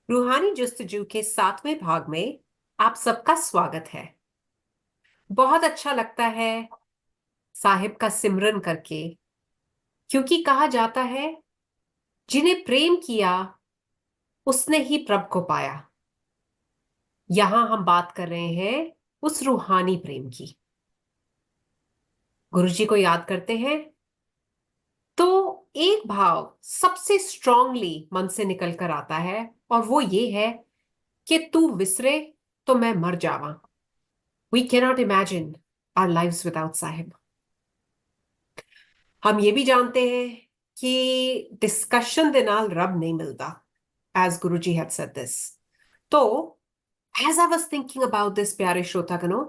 रूहानी जुस्तजू के 7वें भाग में आप सबका स्वागत है। बहुत अच्छा लगता है साहिब का सिमरन करके, क्योंकि कहा जाता है जिन्हें प्रेम किया उसने ही प्रभु को पाया। यहां हम बात कर रहे हैं उस रूहानी प्रेम की। गुरुजी को याद करते हैं तो एक भाव सबसे स्ट्रांगली मन से निकल कर आता है, और वो ये है कि तू विसरे तो मैं मर जावा। We cannot imagine our lives without Sahib. हम ये भी जानते हैं कि डिस्कशन दे नाल रब नहीं मिलता, as Guruji had said this. तो as I was thinking about this, प्यारे श्रोतागणों,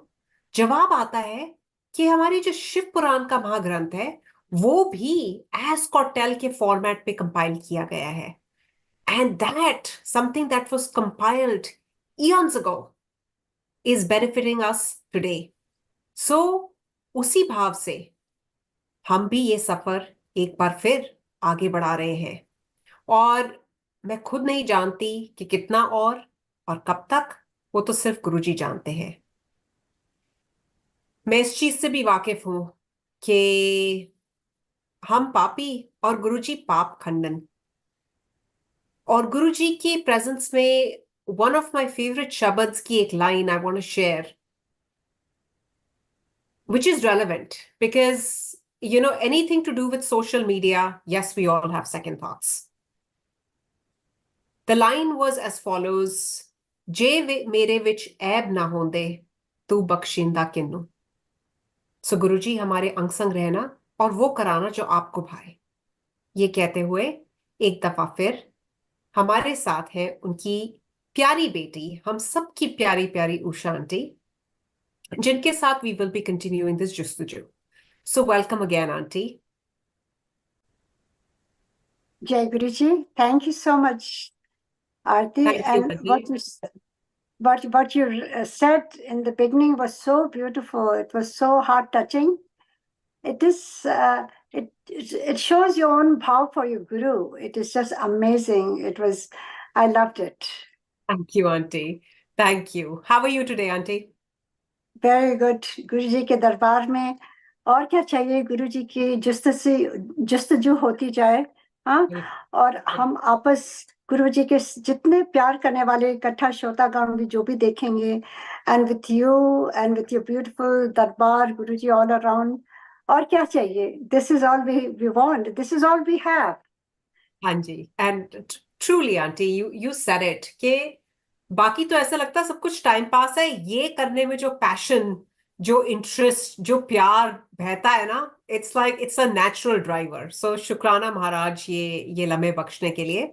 जवाब आता है कि हमारी जो शिव पुराण का महाग्रंथ है वो भी एज कॉटेल के फॉर्मेट पे कंपाइल किया गया है, and that something that was compiled eons ago is benefiting us today. So उसी भाव से हम भी ये सफर एक बार फिर आगे बढ़ा रहे हैं, और मैं खुद नहीं जानती कि कितना और कब तक, वो तो सिर्फ गुरुजी जानते हैं। मैं इस चीज से भी वाकिफ हूं कि हम पापी और गुरुजी पाप खंडन। और गुरुजी की प्रेजेंस में वन ऑफ माय फेवरेट शब्द्स की एक line I want to share, which is relevant because anything to do with social media, yes, we all have second thoughts. The line was as follows: जे मेरे विच ऐब ना होंदे तू बख्शिंदा किन्नू। सो गुरुजी, हमारे अंग संग रहना और वो कराना जो आपको भाए। ये कहते हुए एक दफा फिर हमारे साथ है उनकी प्यारी बेटी, हम सबकी प्यारी प्यारी उषा आंटी, जिनके साथ we will be continuing this जुस्तुजू। So welcome again aunty. Jai Guruji, thank you so much, Aarti. Thank you And aunty. what you said in the beginning was so beautiful. It was so heart touching. It is it shows your own bhav for your guru. It is just amazing. I loved it. Thank you auntie. Thank you. How are you today auntie? Very good. Guruji के दरबार में और क्या चाहिए? गुरुजी की जुस्तजू होती जाए, हाँ। और हम आपस गुरुजी के जितने प्यार करने वाले इकट्ठा श्रोतागण भी जो भी देखेंगे, and with you and with your beautiful दरबार गुरुजी ऑल अराउंड, और क्या चाहिए? This is all we want, this is all we have. हाँ जी, and truly aunty, you said it कि बाकी तो ऐसा लगता है सब कुछ टाइम पास है, ये करने में जो पैशन, जो इंटरेस्ट, जो प्यार बहता है ना, it's like it's a natural driver. So शुक्राना महाराज ये लम्हे बख्शने के लिए।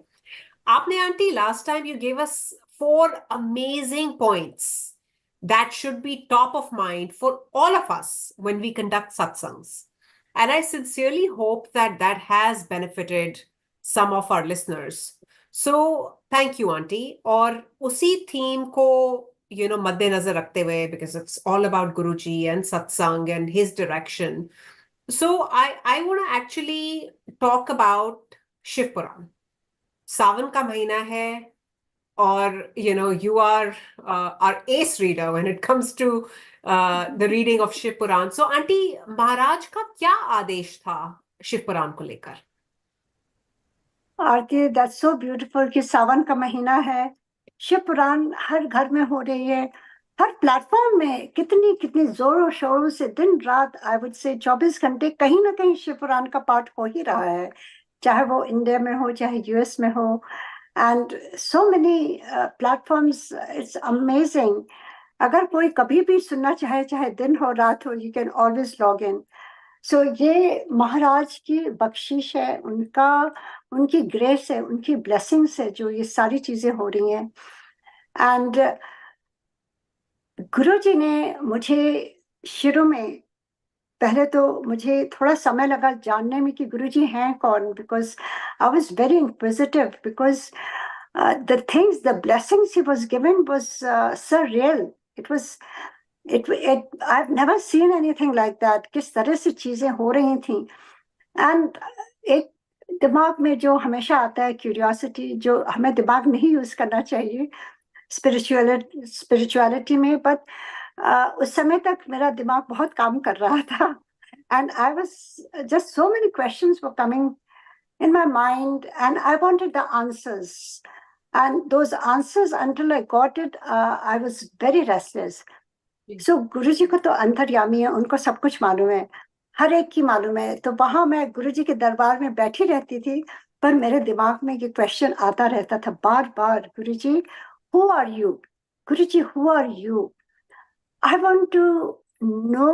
आपने aunty last time you gave us 4 amazing points that should be top of mind for all of us when we conduct satsangs, and I sincerely hope that that has benefited some of our listeners. So thank you aunty, और उसी theme को मद्देनजर रखते हुए, because it's all about Guruji and satsang and his direction. So I want to actually talk about Shiv Puran. सावन का महीना है, और you are our ace reader when it comes to the reading of Shiv Puran. So aunty, Maharaj का क्या आदेश था शिव पुराण को लेकर? आरती, that's so beautiful कि सावन का महीना है, शिव पुराण हर घर में हो रही है, हर प्लेटफॉर्म में कितनी कितनी जोरों शोरों से दिन रात, आई वुड से 24 घंटे कहीं ना कहीं शिव पुराण का पाठ हो ही रहा है, चाहे वो इंडिया में हो चाहे यूएस में हो, and so many platforms, it's amazing. अगर कोई कभी भी सुनना चाहे, चाहे दिन हो रात हो, you can always log in. So ये महाराज की बख्शिश है, उनकी ग्रेस है, उनकी ब्लेसिंग्स है, जो ये सारी चीजें हो रही हैं। एंड गुरु जी ने मुझे शुरू में, पहले तो मुझे थोड़ा समय लगा जानने में कि गुरु जी हैं कौन, because I was very inquisitive, because the things, the blessings he was given was so real. It was I've never seen anything like that, किस तरह से चीजें हो रही थी। एंड एक दिमाग में जो हमेशा आता है क्यूरियोसिटी, जो हमें दिमाग नहीं यूज करना चाहिए स्पिरिचुअलिटी में, बट उस समय तक मेरा दिमाग बहुत काम कर रहा था, and I was just so many questions were coming in my mind, and I wanted the answers. And those answers, until I got it, I was very restless. So गुरुजी को तो अंतर्यामी है, उनको सब कुछ मालूम है, हर एक की मालूम है। तो वहां मैं गुरुजी के दरबार में बैठी रहती थी, पर मेरे दिमाग में ये क्वेश्चन आता रहता था बार बार, Guruji who are you, Guruji who are you, I want to know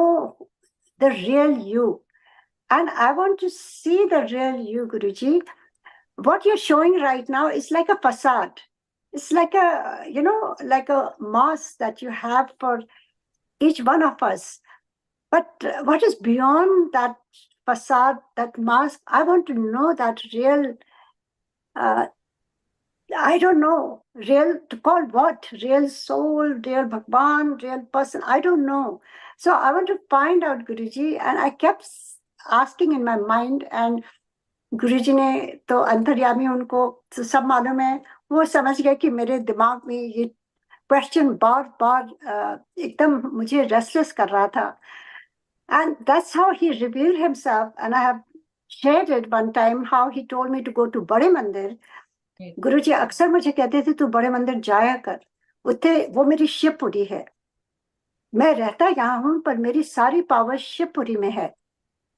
the real you, and I want to see the real you, Guruji. What you're showing right now is like a facade. It's like a, like a mask that you have for each one of us. But what is beyond that facade, that mask? I want to know that real, uh, I don't know, real to call what? Real soul, real Bhagwan, real person. I don't know. So I want to find out, Guruji. And I kept asking in my mind, and गुरुजी ने तो अंतर्यामी, उनको तो सब मालूम है, वो समझ गए कि मेरे दिमाग में ये क्वेश्चन बार बार एकदम मुझे रेस्टलेस कर रहा था. And that's how he revealed himself. And I have shared it one time how he told me to go to बड़े मंदिर. गुरुजी अक्सर मुझे कहते थे तू बड़े मंदिर जाया कर, उतने वो मेरी शिवपुरी है, मैं रहता यहाँ हूँ पर मेरी सारी पावर शिवपुरी में है.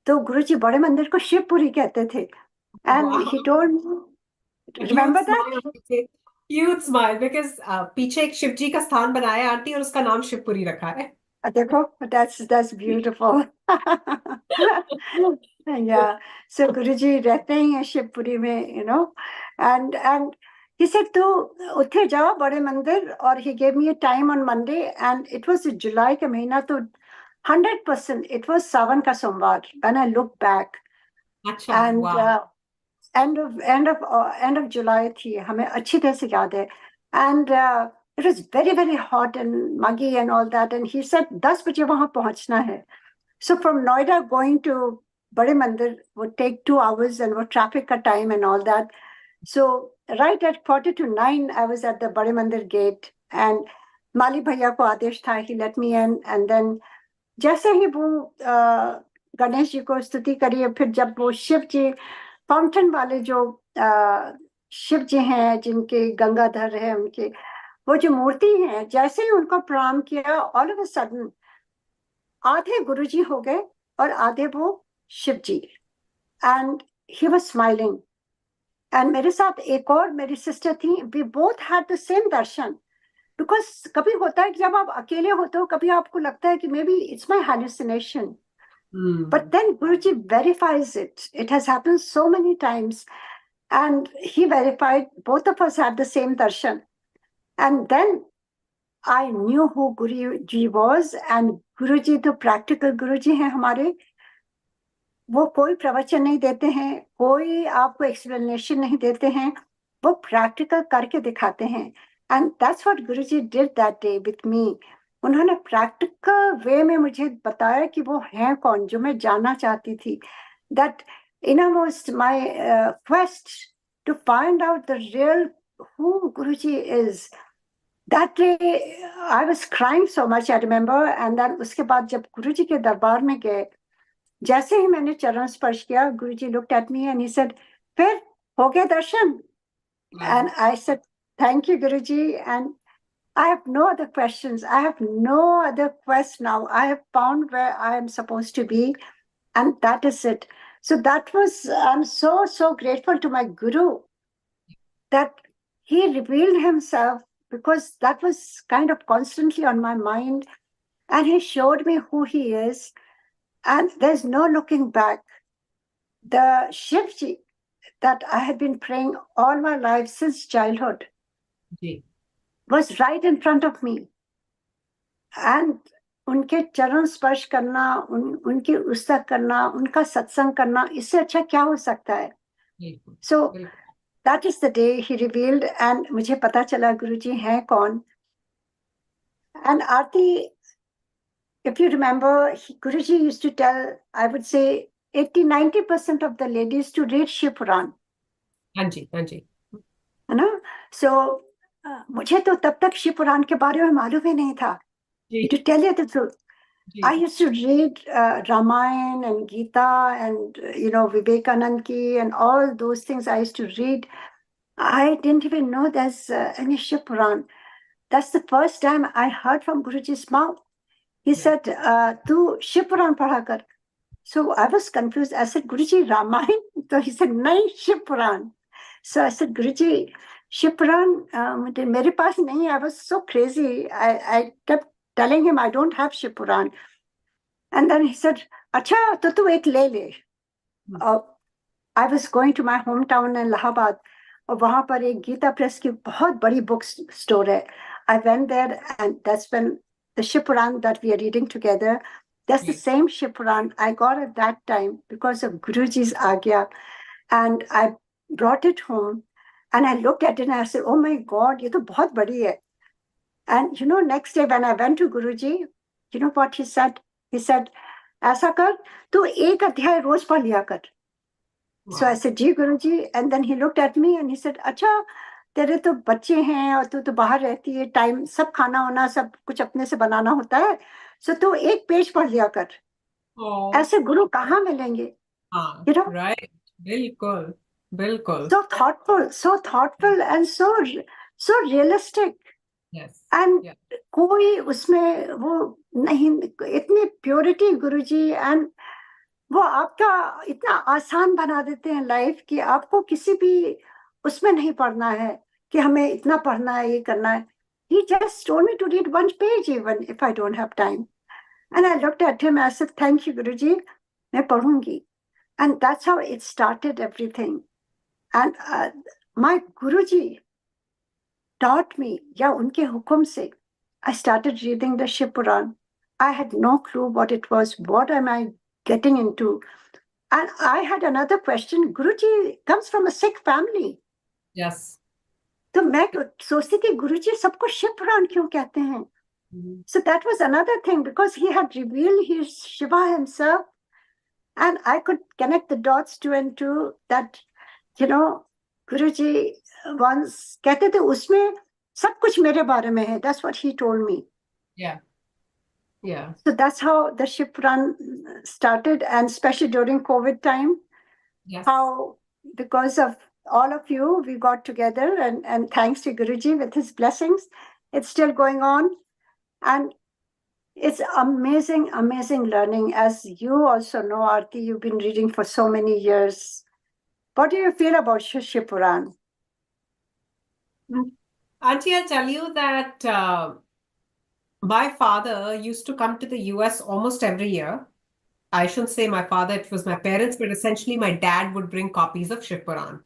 तो गुरुजी बड़े मंदिर को शिवपुरी कहते थे. And Wow. he told me, Huge remember that? smile. Huge smile because पीछे एक शिव जी का स्थान बनाया है आंटी और उसका नाम शिवपुरी रखा है. देखो, that's beautiful. Yeah. So Guruji रहते ही हैं शिवपुरी में, and he said to उठे जाओ बड़े मंदिर, और he gave me a time on Monday, and it was जुलाई का महीना, तो 100% it was सावन का सोमवार when I look back. अच्छा. And वाह. end of July थी, हमें अच्छी तरह से याद है. And it was very very hot and muggy and all that, and he said 10 बजे वहां पहुंचना है. So from Noida going to Bade Mandir would take 2 hours, and what traffic ka time and all that. So right at 8:45 I was at the Bade Mandir gate, and Mali Bhaiya ko आदेश था, he let me in. And then जैसे ही वो गणेश जी को स्तुति करिए, फिर जब वो शिव जी fountain वाले जो शिव जी हैं, जिनके गंगाधर है, उनके वो जो मूर्ति है, जैसे ही उनको प्रणाम किया, ऑल ऑफ अ सडन आधे गुरुजी हो गए और आधे वो Shiv ji. And he was smiling. And मेरे साथ एक और मेरी सिस्टर थी, we both had the same darshan. Because कभी होता है कि जब आप अकेले होते हो, कभी आपको लगता है कि may be it's my hallucination, but then Guruji verifies it. It has happened so many times, and he verified both of us had the same darshan. And then I knew who Guruji was, and Guruji तो practical Guruji हैं हमारे. वो कोई प्रवचन नहीं देते हैं, कोई आपको एक्सप्लेनेशन नहीं देते हैं, वो प्रैक्टिकल करके दिखाते हैं. And that's what Guruji did that day with me. उन्होंने प्रैक्टिकल वे में मुझे बताया कि वो हैं कौन, जो मैं जानना चाहती थी. That innermost my quest to find out the real who Guruji is. That day I was crying so much, I remember. And then उसके बाद जब गुरुजी के दरबार में गए, जैसे ही मैंने चरण स्पर्श किया, गुरुजी looked at me and he said, फिर हो गया दर्शन? And I said, thank you Guruji, and I have no other questions. I have no other quest now. I have found where I am supposed to be, and that is it. So that was, I'm so grateful to my Guru that he revealed himself, because that was kind of constantly on my mind, and he showed me who he is, and there's no looking back. The Shivji that I had been praying all my life since childhood was right in front of me. And उनके चरण स्पर्श करना, उनकी उस्तक करना, उनका सत्संग करना, इससे अच्छा क्या हो सकता है? So that is the day he revealed, and मुझे पता चला गुरुजी हैं कौन. And Aarti, if you remember, Guruji used to tell, I would say, 80-90% of the ladies to read Shiv Puran. हाँ जी, हाँ जी, है ना? So मुझे तो तब तक शिव पुराण के बारे में मालूम ही नहीं था. जी, To tell you the truth, ji, I used to read Ramayana and Gita and Vivekanand ki and all those things I used to read. I didn't even know there's any Shiv Puran. That's the first time I heard from Guruji's mouth. He said, "Tu Shiv Puran padha kar." So I was confused. I said, "Guruji, Ramayana?" So he said, "Nahi, Shiv Puran." So I said, "Guruji, Shiv Puran, mere paas nahi." I was so crazy. I kept telling him I don't have Shiv Puran. And then he said, "Acha, to tu ek le le." I was going to my hometown in Allahabad. और वहां पर एक Gita press की बहुत बड़ी book store है. I went there and that's when the Shiv Puran that we are reading together, that's the same Shiv Puran I got at that time because of Guruji's agya. And I brought it home and I looked at it and I said, "Oh my God, ये तो बहुत बड़ी है." And next day when I went to Guruji, you know what he said? He said, "ऐसा कर, तू एक अध्याय रोज पढ़ लिया कर." So I said, "Ji Guruji." And then he looked at me and he said, "अच्छा, तेरे तो बच्चे हैं और तू तो बाहर रहती है, टाइम सब खाना होना सब कुछ अपने से बनाना होता है, सो तू एक पेज पढ़ लिया कर." ऐसे गुरु कहाँ मिलेंगे? हाँ, You know, राइट, बिल्कुल, बिल्कुल, so thoughtful and so realistic. Yes, And कोई उसमें वो नहीं, इतनी प्योरिटी गुरुजी. एंड वो आपका इतना आसान बना देते हैं लाइफ कि आपको किसी भी उसमें नहीं पढ़ना है कि हमें इतना पढ़ना है, ये करना है. He just told me to read one page even if I don't have time. And I looked at him, I said, "Thank you, Guruji, मैं पढ़ूंगी." And that's how it started everything. And my Guruji taught me, या उनके हुक्म से, I started reading the Shiv Puran. I had no clue what it was. What am I getting into? And I had another question. Guruji comes from a Sikh family. Yes, तो मैं सोचती थी गुरुजी सबको शिव पुराण क्यों कहते हैं? So that was another thing because he had revealed his Shiva himself, and I could connect the dots two and two that Guruji once कहते थे उसमें सब कुछ मेरे बारे में है. That's what he told me. yeah, yeah, So that's how the Shiv Puran started, and especially during COVID time, yes, how because of all of you, we got together, and thanks to Guruji with his blessings, it's still going on. And it's amazing, amazing learning. As you also know, Aarti, you've been reading for so many years. What do you feel about Shiv Puran? Auntie, I'll tell you that my father used to come to the US almost every year. I shouldn't say my father, it was my parents, but essentially my dad would bring copies of Shiv Puran.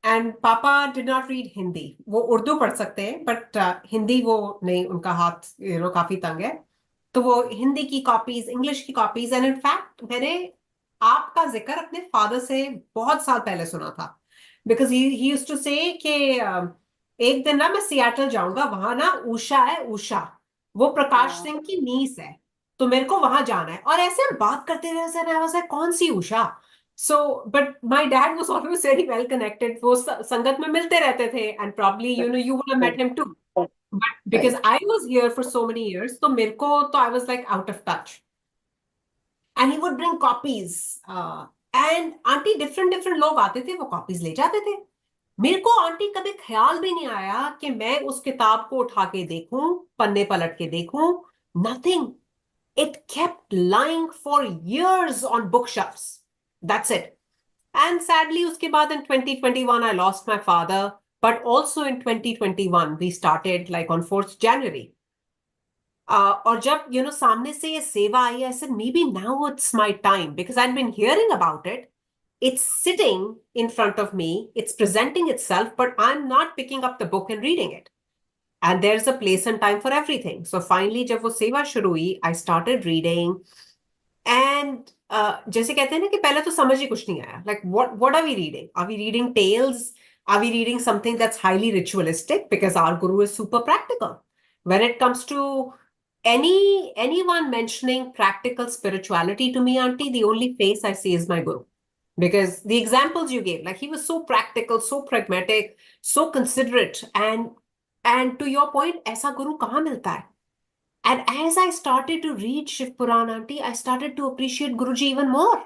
And Papa did not read Hindi. वो उर्दू पढ़ सकते हैं, but Hindi वो नहीं, उनका हाथ काफी तंग है. तो वो हिंदी की कॉपीज, इंग्लिश की कॉपीज, एंड इनफैक्ट मैंने आपका जिक्र अपने फादर से बहुत साल पहले सुना था. Because he used to say कि एक दिन ना मैं सियाटल जाऊंगा, वहां ना उषा है, उषा, वो प्रकाश सिंह की नीस है, तो मेरे को वहां जाना है. और ऐसे हम बात करते रहे सर, आई वाज लाइक कौन सी Usha? So, but my dad was always very well connected. वो संगत में मिलते रहते थे, and probably you would have met him too. But because I was here for so many years, तो मेरे को तो I was like out of touch. And he would bring copies. And aunty different लोग आते थे, वो copies ले जाते थे. मेरे को आंटी कभी ख्याल भी नहीं आया कि मैं उस किताब को उठा के देखूं, पन्ने पलट के देखूं. Nothing. It kept lying for years on bookshelves. That's it. And sadly, उसके बाद in 2021, I lost my father. But also in 2021, we started like on 4th January. और जब सामने से ये सेवा आई, I said maybe now it's my time because I'd been hearing about it. It's sitting in front of me. It's presenting itself, but I'm not picking up the book and reading it. And there's a place and time for everything. So finally, जब वो सेवा शुरू हुई, I started reading. And जैसे कहते हैं ना कि पहले तो समझ ही कुछ नहीं आया. Like what are we reading? Are we reading tales? Are we reading something that's highly ritualistic? Because our guru is super practical. When it comes to anyone mentioning practical spirituality to me, auntie, the only face I see is my guru. Because the examples you gave, like he was so practical, so pragmatic, so considerate, and to your point, ऐसा guru कहाँ मिलता है? And as I started to read Shiv Puran, auntie, I started to appreciate Guruji even more.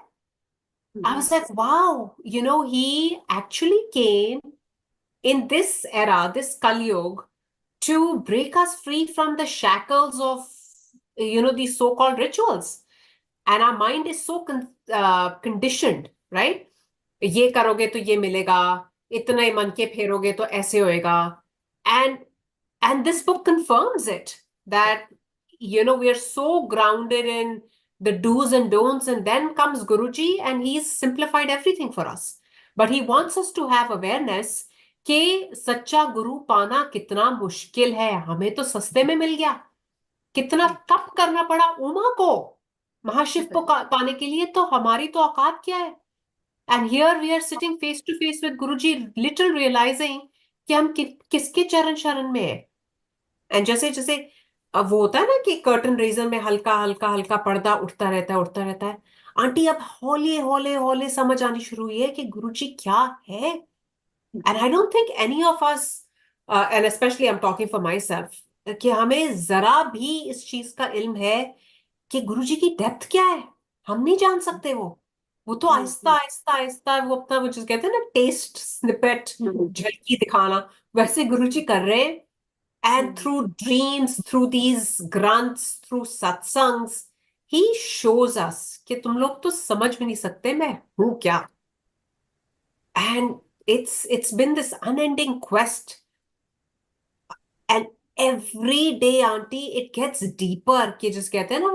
I was like, wow, he actually came in this era, this Kali Yuga, to break us free from the shackles of, these so-called rituals. And our mind is so conditioned, right? ये करोगे तो ये मिलेगा, इतना ही मन के फेरोगे तो ऐसे होएगा. And this book confirms it, that we are so grounded in the do's and don'ts, and then comes Guruji and he's simplified everything for us. But he wants us to have awareness कि सच्चा गुरु पाना कितना मुश्किल है. हमें तो सस्ते में मिल गया, कितना तप करना पड़ा उमा को महाशिव को पाने के लिए, तो हमारी तो औकात क्या है. And here we are sitting face to face with Guruji, little realizing कि हम किसके चरण शरण में है. एंड जैसे जैसे अब वो होता है ना कि कर्टन रेजर में हल्का हल्का हल्का पर्दा उठता रहता है, उठता रहता है. आंटी अब हौले हौले हौले समझ आनी शुरू हुई है कि गुरुजी क्या है. And I don't think any of us, and specially I am talking for my self, कि हमें जरा भी इस चीज का इल्म है कि गुरुजी की डेप्थ क्या है. हम नहीं जान सकते. वो तो आहिस्ता आहिस्ता आहिस्ता वो अपना, वो जिस कहते हैं ना टेस्ट स्निपेट, झलकी दिखाना, वैसे गुरुजी कर रहे हैं. And through dreams, through these grunts, through satsangs, he shows us कि तुम लोग तो समझ भी नहीं सकते मैं हूं क्या. And it's been this unending quest. And every day, auntie, it gets deeper. कि जिस कहते हैं ना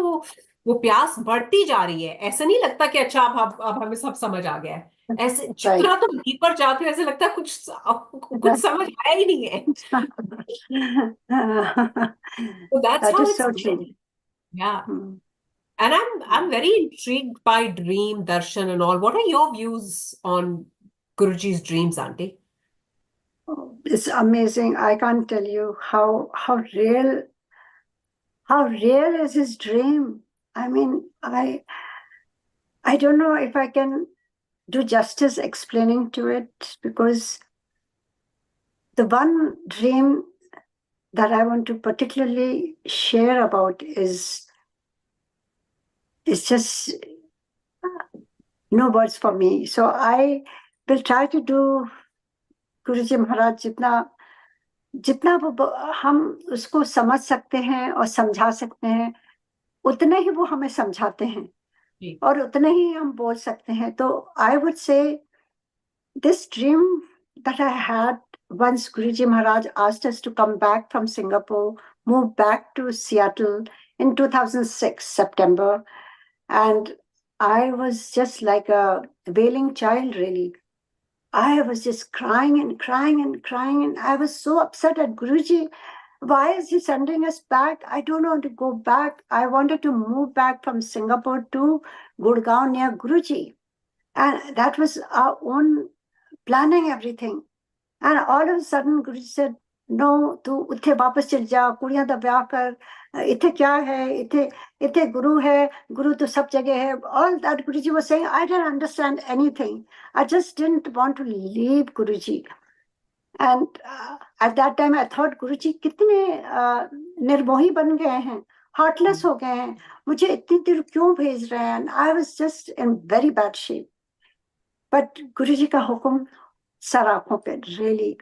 वो प्यास बढ़ती जा रही है. ऐसा नहीं लगता कि अच्छा अब हमें सब समझ आ गया है. ऐसे जितना तुम डीपर जाते हो ऐसे लगता है कुछ समझ आया ही नहीं है. So that's That how is it's so been. true. Yeah. And I'm very intrigued by dream darshan and all. What are your views on Guruji's dreams, auntie? It's amazing. I can't tell you how real is his dream. I mean, I don't know if I can do justice explaining to it, because the one dream that I want to particularly share about is just no words for me. So I will try to do Guruji Maharaj जितना वो हम उसको समझ सकते हैं और समझा सकते हैं, उतने ही वो हमें समझाते हैं और उतने ही हम बोल सकते हैं. तो I would say this dream that I had once Guruji Maharaj asked us to come back from Singapore, move back to Seattle in 2006, September. And I was just like a wailing child, really. I was just crying and crying and crying. And I was so upset at Guruji. Why is he sending us back? I don't want to go back. I wanted to move back from Singapore to Gurgaon near Guruji. And that was our own planning, everything. And all of a sudden, Guruji said, no, तू उठे वापस चल जा, कुड़ियां दा ब्याह कर, इथे क्या है, इथे guru है, guru तो सब जगह है. All that Guruji was saying, I didn't understand anything. I just didn't want to leave Guruji. And at that time, I thought, Guruji कितने निर्मोही बन गए हैं, heartless हो गए हैं, मुझे इतनी दूर क्यों भेज रहे हैं? And I was just in very bad shape. But Guruji का हुक्म सर आंखों पे, really.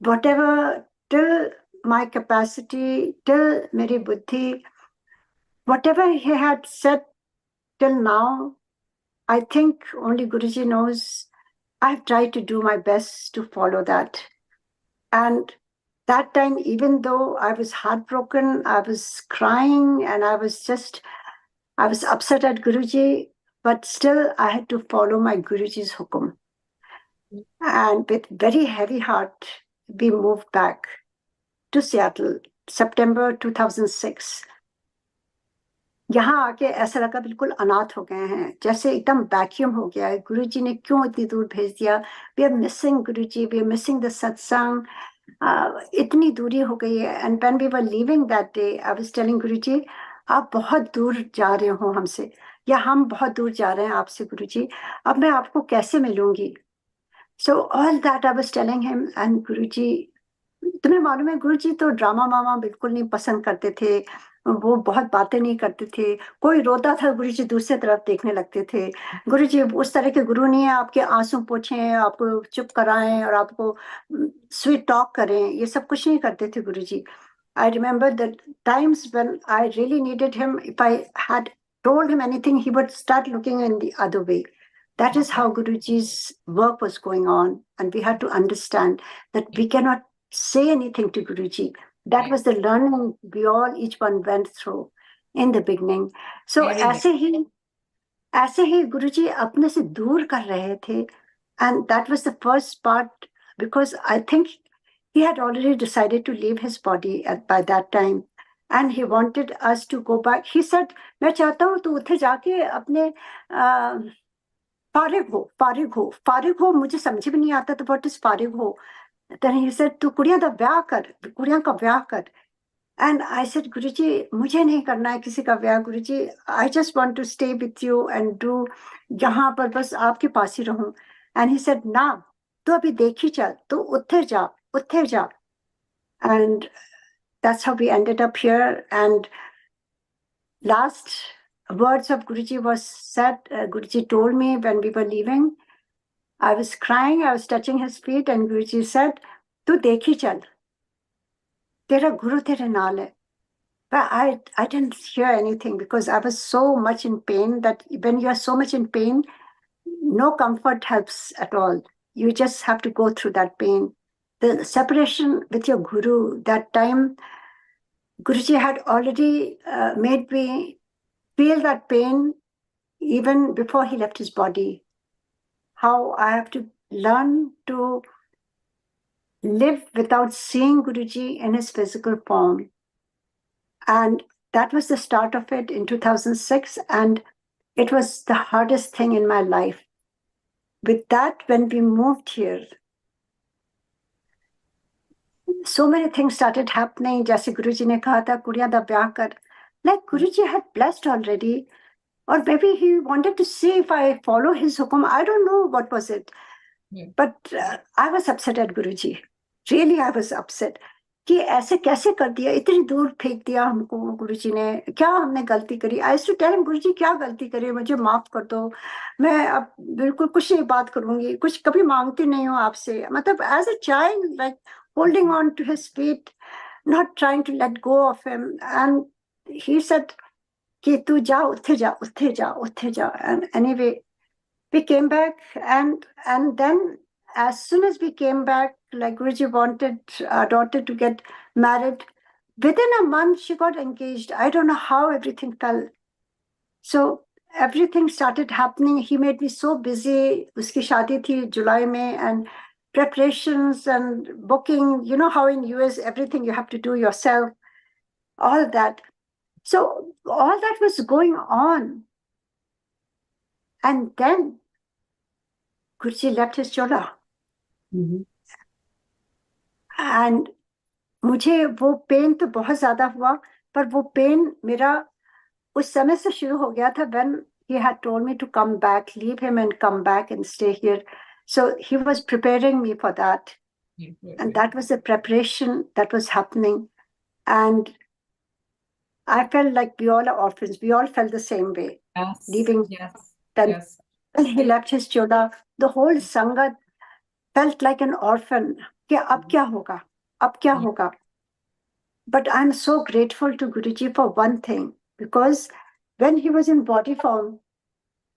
Whatever, till my capacity, till मेरी बुद्धि, whatever he had said till now, I think only Guruji knows. I've tried to do my best to follow that. And that time, even though I was heartbroken, I was crying, and I was upset at Guruji, but still I had to follow my Guruji's hukum. And with very heavy heart, we moved back to Seattle, September 2006. यहाँ आके ऐसा लगा बिल्कुल अनाथ हो गए हैं, जैसे एकदम वैक्यूम हो गया है. गुरुजी ने क्यों इतनी दूर भेज दिया? We are missing Guruji, we are missing the satsang. इतनी दूरी हो गई है. And when we were leaving that day I was telling Guruji, आप बहुत दूर जा रहे हो हमसे, या हम बहुत दूर जा रहे हैं आपसे गुरुजी, अब मैं आपको कैसे मिलूंगी. So all that I was telling him. And Guruji, तुम्हें मालूम है गुरुजी तो ड्रामा मामा बिल्कुल नहीं पसंद करते थे. वो बहुत बातें नहीं करते थे. कोई रोता था गुरुजी दूसरी तरफ देखने लगते थे. गुरुजी उस तरह के गुरु नहीं है आपके आंसू पोंछें, आपको चुप कराएं और आपको स्वीट टॉक करें, ये सब कुछ नहीं करते थे गुरुजी. I remember the times when I really needed him. If I had told him anything, he would start looking in the other way. That is how Guruji's work was going on. And we had to understand that we cannot say anything to Guruji. That was the learning we all, each one went through in the beginning. So Very ऐसे ही गुरुजी अपने से दूर कर रहे थे. And that was the first part, because I think he had already decided to leave his body by that time, and he wanted us to go back. He said, मैं चाहता हूँ तू उठे जाके अपने फारिग हो. मुझे समझ में नहीं आता तो what is फारिग हो. Then he said, तू कुड़ियां दा ब्याह कर, कुड़ियां का ब्याह कर. And I said, गुरुजी मुझे नहीं करना है किसी का ब्याह गुरुजी. I just want to stay with you and do, यहाँ पर बस आपके पास ही रहूं. And he said, ना, तू अभी देखी चल, तू उठे जा. And that's how we ended up here. And last words of Guruji was said. Guruji told me when we were leaving, I was crying, I was touching his feet, and Guruji said, "Tu dekhi chal, tera guru tere naal hai." But I didn't hear anything because I was so much in pain that when you are so much in pain, no comfort helps at all. You just have to go through that pain. The separation with your guru, that time, Guruji had already made me feel that pain even before he left his body. How I have to learn to live without seeing Guruji in his physical form. And that was the start of it in 2006. And it was the hardest thing in my life. With that, when we moved here, so many things started happening. जैसे गुरुजी ने कहा था कुड़ियां दा ब्याह कर. Like Guruji had blessed already, or maybe he wanted to see if I follow his hukum. I don't know what was it. But I was upset at Guruji. Really, I was upset. कि ऐसे कैसे कर दिया, इतनी दूर फेंक दिया हमको गुरुजी ने, क्या हमने गलती करी. I used to tell him, Guruji क्या गलती करी, मुझे माफ कर दो, मैं अब बिल्कुल कुछ नहीं बात करूंगी, कुछ कभी मांगती नहीं हूँ आपसे. मतलब as a child, like holding on to his feet, not trying to let go of him. And he said कि तू जा, उठे जा. And anyway, we came back, and then as soon as we came back, like Guruji wanted our daughter to get married. Within a month, she got engaged. I don't know how everything fell. So everything started happening. He made me so busy. Uski shaadi thi July mein, and preparations and booking. You know how in US everything you have to do yourself. All that. So all that was going on. And then Guruji left his chola. And मुझे वो pen तो बहुत ज्यादा हुआ, पर वो pen मेरा उस समय से शुरू हो गया था when he had told me to come back, leave him and come back and stay here. So he was preparing me for that. And that was the preparation that was happening. And I felt like we all are orphans. We all felt the same way. Leaving. Then when he left his chola, the whole sangat felt like an orphan. कि अब क्या होगा. But I'm so grateful to Guruji for one thing, because when he was in body form,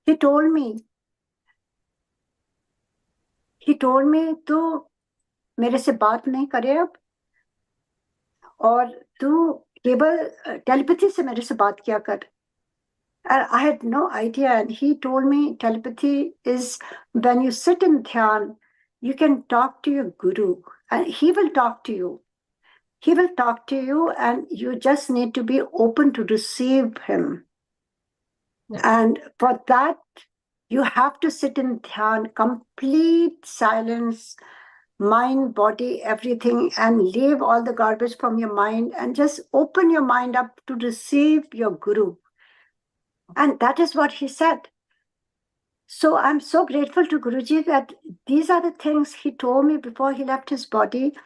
he told me, तू मेरे से बात नहीं करे अब, और तू केवल टेलीपैथी से मेरे से बात किया कर. And I had no idea. And he told me telepathy is when you sit in dhyan, you can talk to your guru and he will talk to you. He will talk to you, and you just need to be open to receive him. And for that, you have to sit in dhyan, complete silence, mind, body, everything, and leave all the garbage from your mind and just open your mind up to receive your Guru. And that is what he said. So I'm so grateful to Guruji that these are the things he told me before he left his body.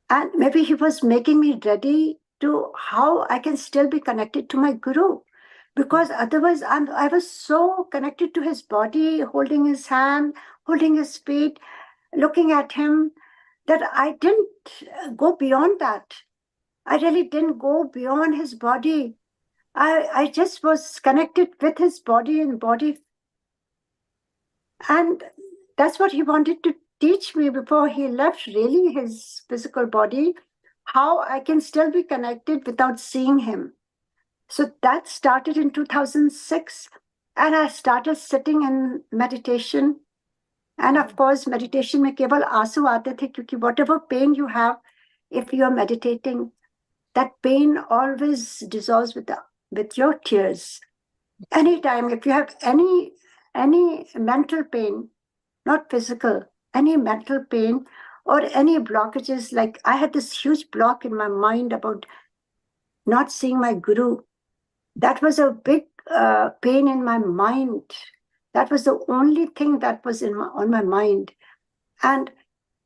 And maybe he was making me ready to how I can still be connected to my Guru. Because otherwise, I was so connected to his body, holding his hand, holding his feet, looking at him, that I didn't go beyond that. I really didn't go beyond his body. I just was connected with his body and body. And that's what he wanted to teach me before he left, really, his physical body, how I can still be connected without seeing him. So that started in 2006. And I started sitting in meditation. And of course, meditation में केवल आंसू आते थे, क्योंकि whatever pain you have, if you are meditating, that pain always dissolves with your tears. Anytime, if you have any mental pain, not physical, any mental pain or any blockages, like I had this huge block in my mind about not seeing my Guru. That was a big pain in my mind. That was the only thing that was on my mind. And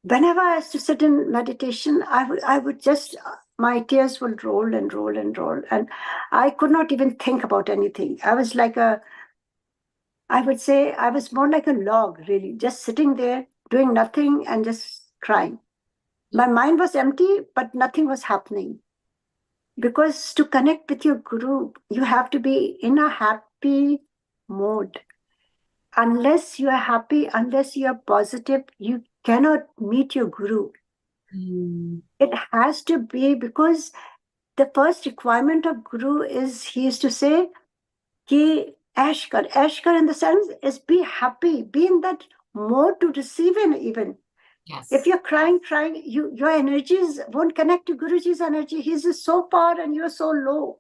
whenever I used to sit in meditation, I would just, my tears would roll and roll and roll. And I could not even think about anything. I was like I would say I was more like a log, really, just sitting there, doing nothing and just crying. My mind was empty, but nothing was happening. Because to connect with your Guru, you have to be in a happy mode. Unless you are happy, unless you are positive, you cannot meet your Guru. It has to be, because the first requirement of Guru is, he used to say, ki ऐश कर in the sense is be happy, be in that mode to receive him even. Yes. If you're crying, your energies won't connect to Guruji's energy. He's so far and you're so low.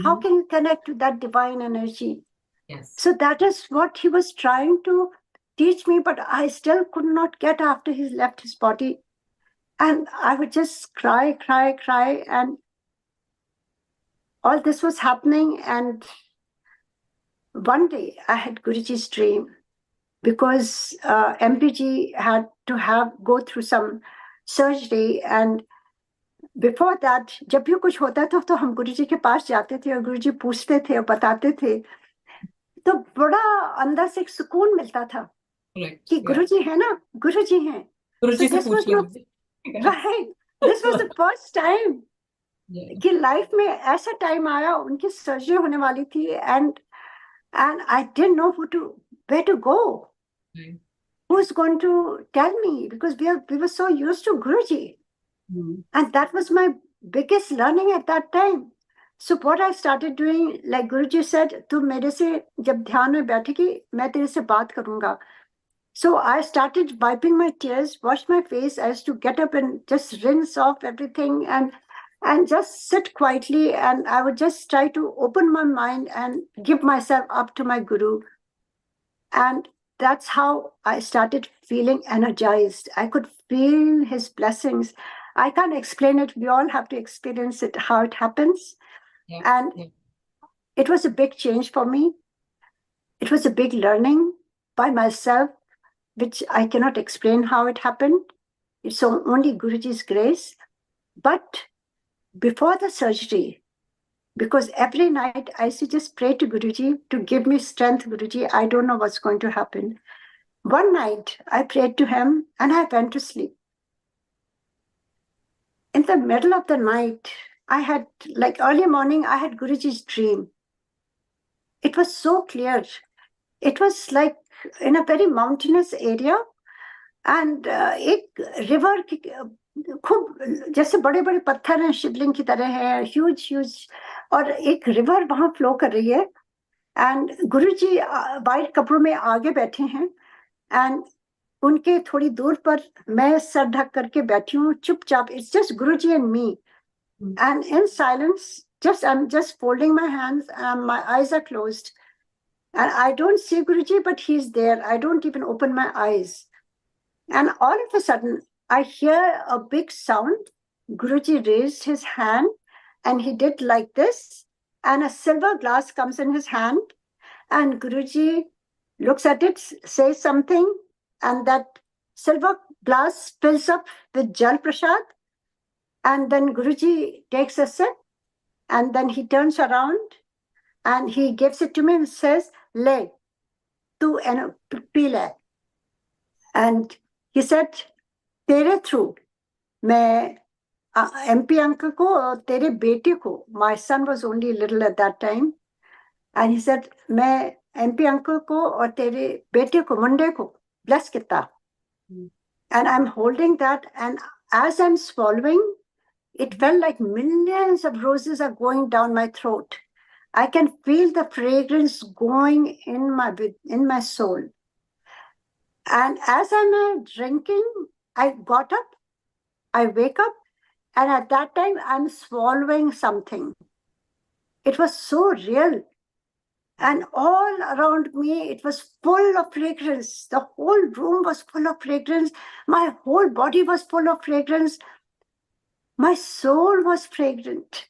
How can you connect to that divine energy? Yes. So that is what he was trying to teach me, but I still could not get after he left his body. And I would just cry. And all this was happening. And one day I had Guruji's dream, because MPG had to go through some surgery. And before that, जब भी कुछ होता था तो हम गुरुजी के पास जाते थे और गुरुजी पूछते थे और बताते थे, तो बड़ा अंदर से एक सुकून मिलता था कि गुरुजी है ना, गुरुजी हैं. गुरुजी से पूछ लो. Right. This was the first time कि लाइफ में ऐसा टाइम आया, उनकी सर्जरी होने वाली थी. And I didn't know where to go. Who's going to tell me? Because we were so used to Guruji. And that was my biggest learning at that time. So what I started doing, like Guruji said, tu mere se jab dhyan mein baithegi, main tere se baat karunga. So I started wiping my tears, washed my face. I used to get up and just rinse off everything and just sit quietly. And I would just try to open my mind and give myself up to my Guru. And that's how I started feeling energized. I could feel his blessings. I can't explain it. We all have to experience it, how it happens. It was a big change for me. It was a big learning by myself, which I cannot explain how it happened. It's only Guruji's grace. But before the surgery, because every night I used to just pray to Guruji to give me strength, Guruji, I don't know what's going to happen. One night I prayed to him and I went to sleep. In the middle of the night, I had, like early morning, I had Guruji's dream. It was so clear. It was like in a very mountainous area, and एक river खूब जैसे बड़े बड़े पत्थर हैं शिवलिंग की तरह है, ह्यूज और एक रिवर वहां फ्लो कर रही है. एंड गुरुजी वाइट कपड़ों में आगे बैठे हैं एंड उनके थोड़ी दूर पर मैं सर ढक करके बैठी हूँ चुपचाप. It's just Guruji and me and in silence just I'm just folding my hands and my eyes are closed and I don't see Guruji, but he's there. I don't even open my eyes. And all of a sudden, I hear a big sound. Guruji raised his hand and he did like this, and a silver glass comes in his hand, and Guruji looks at it, says something, and that silver glass fills up with Jal Prasad, and then Guruji takes a sip, and then he turns around and he gives it to me and says, Le, tu pee le. And he said, Tere through, मैं MP uncle को और तेरे बेटे को, my son was only little at that time, and he said, मैं MP uncle को और तेरे बेटे को, मुंडे को bless किता. And I'm holding that, and as I'm swallowing, it felt like millions of roses are going down my throat. I can feel the fragrance going in my soul. And as I'm drinking, I got up, I wake up, and at that time I'm swallowing something. It was so real. And all around me, it was full of fragrance. The whole room was full of fragrance. My whole body was full of fragrance. My soul was fragrant.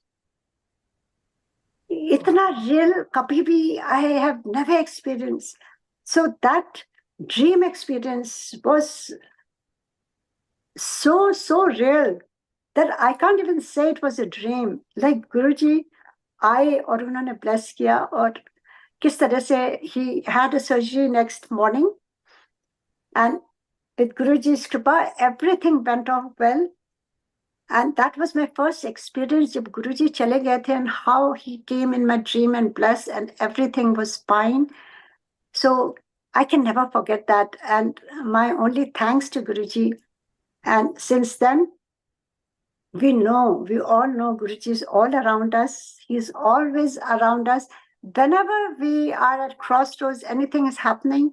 Itna real kabhi bhi I have never experienced. So that dream experience was so real that I can't even say it was a dream. Like Guruji आए और उन्होंने bless किया, और किस तरह से he had a surgery next morning, and with Guruji's kripa everything went off well. And that was my first experience जब गुरुजी चले गए थे, and how he came in my dream and blessed, and everything was fine. So I can never forget that, and my only thanks to Guruji. And since then, we all know Guruji is all around us. He's always around us. Whenever we are at crossroads, anything is happening,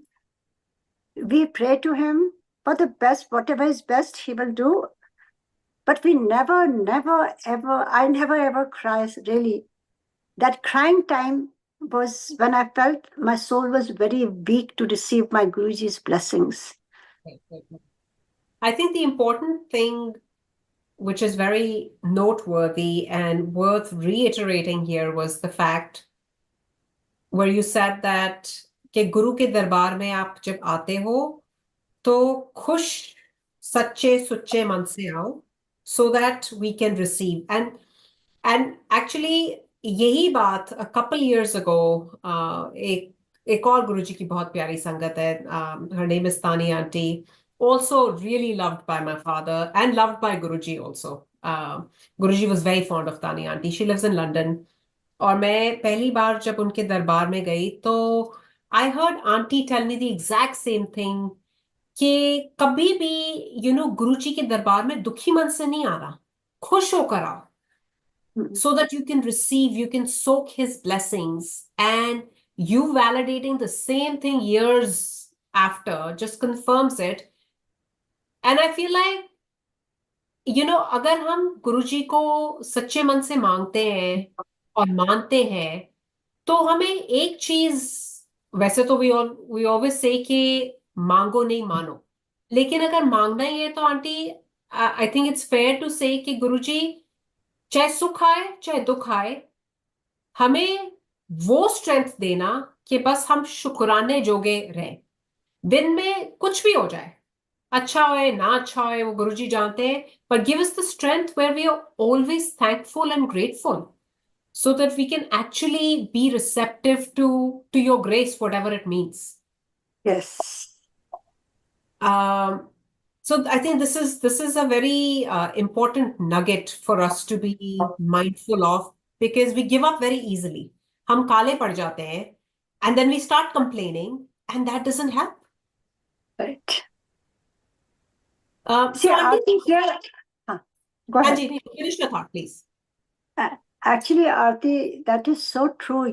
we pray to him for the best, whatever is best, he will do. But we never, ever, I never ever cry, really. That crying time was when I felt my soul was very weak to receive my Guruji's blessings. I think the important thing, which is very noteworthy and worth reiterating here, was the fact where you said that कि गुरु के दरबार में आप जब आते हो तो खुश सच्चे सुच्चे मन से आओ, so that we can receive. And actually यही बात a couple years ago एक और गुरुजी की बहुत प्यारी संगत है, her name is Tani Aunty, also really loved by my father and loved by Guruji also. Guruji was very fond of Tani Aunty. She lives in London. और मैं पहली बार जब उनके दरबार में गई तो I heard Aunty tell me the exact same thing कि कभी भी गुरुजी के दरबार में दुखी मन से नहीं आना, खुश होकर आओ, so that you can receive, you can soak his blessings. And you validating the same thing years after just confirms it. And I feel like अगर हम गुरुजी को सच्चे मन से मांगते हैं और मानते हैं तो हमें एक चीज, वैसे तो वी ऑलवेज से कि मांगो नहीं मानो, लेकिन अगर मांगना ही है तो auntie I think it's fair to say कि गुरुजी चाहे सुख आए चाहे दुख आए, हमें वो स्ट्रेंथ देना कि बस हम शुक्राने जोगे रहें। दिन में कुछ भी हो जाए, अच्छा होए ना अच्छा होए, वो गुरुजी जानते हैं, but give us the strength where we are always thankful and grateful, so that we can actually be receptive to your grace, whatever it means. Yes. So I think this is a very important nugget for us to be mindful of, because we give up very easily. हम काले पड़ जाते हैं, and then we start complaining, and that doesn't help. Right. So See, Aarti, here, go ahead. Anji, finish your thought, please. Actually, Aarti, that is so true,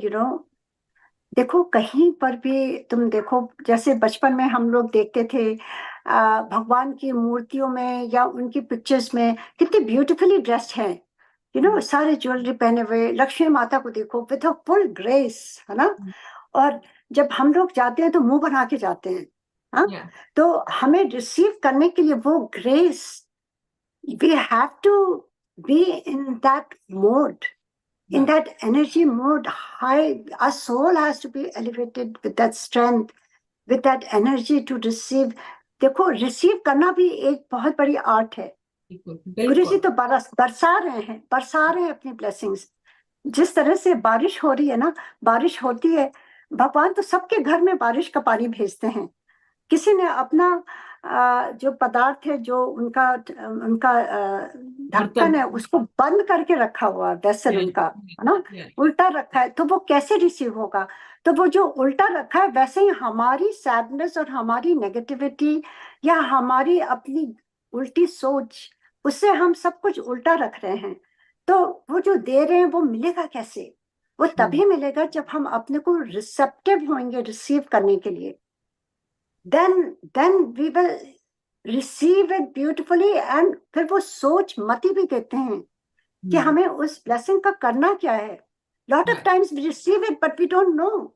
देखो कहीं पर भी तुम देखो, जैसे बचपन में हम लोग देखते थे भगवान की मूर्तियों में या उनकी पिक्चर्स में कितनी ब्यूटीफुली ड्रेस्ड हैं, सारे ज्वेलरी पहने हुए, लक्ष्मी माता को देखो विद अ फुल ग्रेस, है ना। और जब हम लोग जाते हैं तो मुंह बना के जाते हैं, हाँ। तो हमें रिसीव करने के लिए वो grace we have to be in that mode, in that energy mode. High, our soul has to be elevated with that strength, with that energy to receive. देखो, रिसीव करना भी एक बहुत बड़ी आर्ट है. गुरु जी तो बरसा रहे हैं अपनी ब्लेसिंग्स. जिस तरह से बारिश हो रही है ना, बारिश होती है, भगवान तो सबके घर में बारिश का पानी भेजते हैं. किसी ने अपना जो पदार्थ है, जो उनका उनका ढक्कन है, उसको बंद करके रखा हुआ वेसल उनका, है ना, उल्टा रखा है, तो वो कैसे रिसीव होगा? तो वो जो उल्टा रखा है, वैसे ही हमारी सैडनेस और हमारी नेगेटिविटी या हमारी अपनी उल्टी सोच, उससे हम सब कुछ उल्टा रख रहे हैं. तो वो जो दे रहे हैं वो मिलेगा कैसे? वो तभी मिलेगा जब हम अपने को रिसेप्टिव होंगे रिसीव करने के लिए. then we will receive it beautifully. and फिर वो सोच मति भी देते हैं कि हमें उस blessing का करना क्या है. lot of times we receive it but we don't know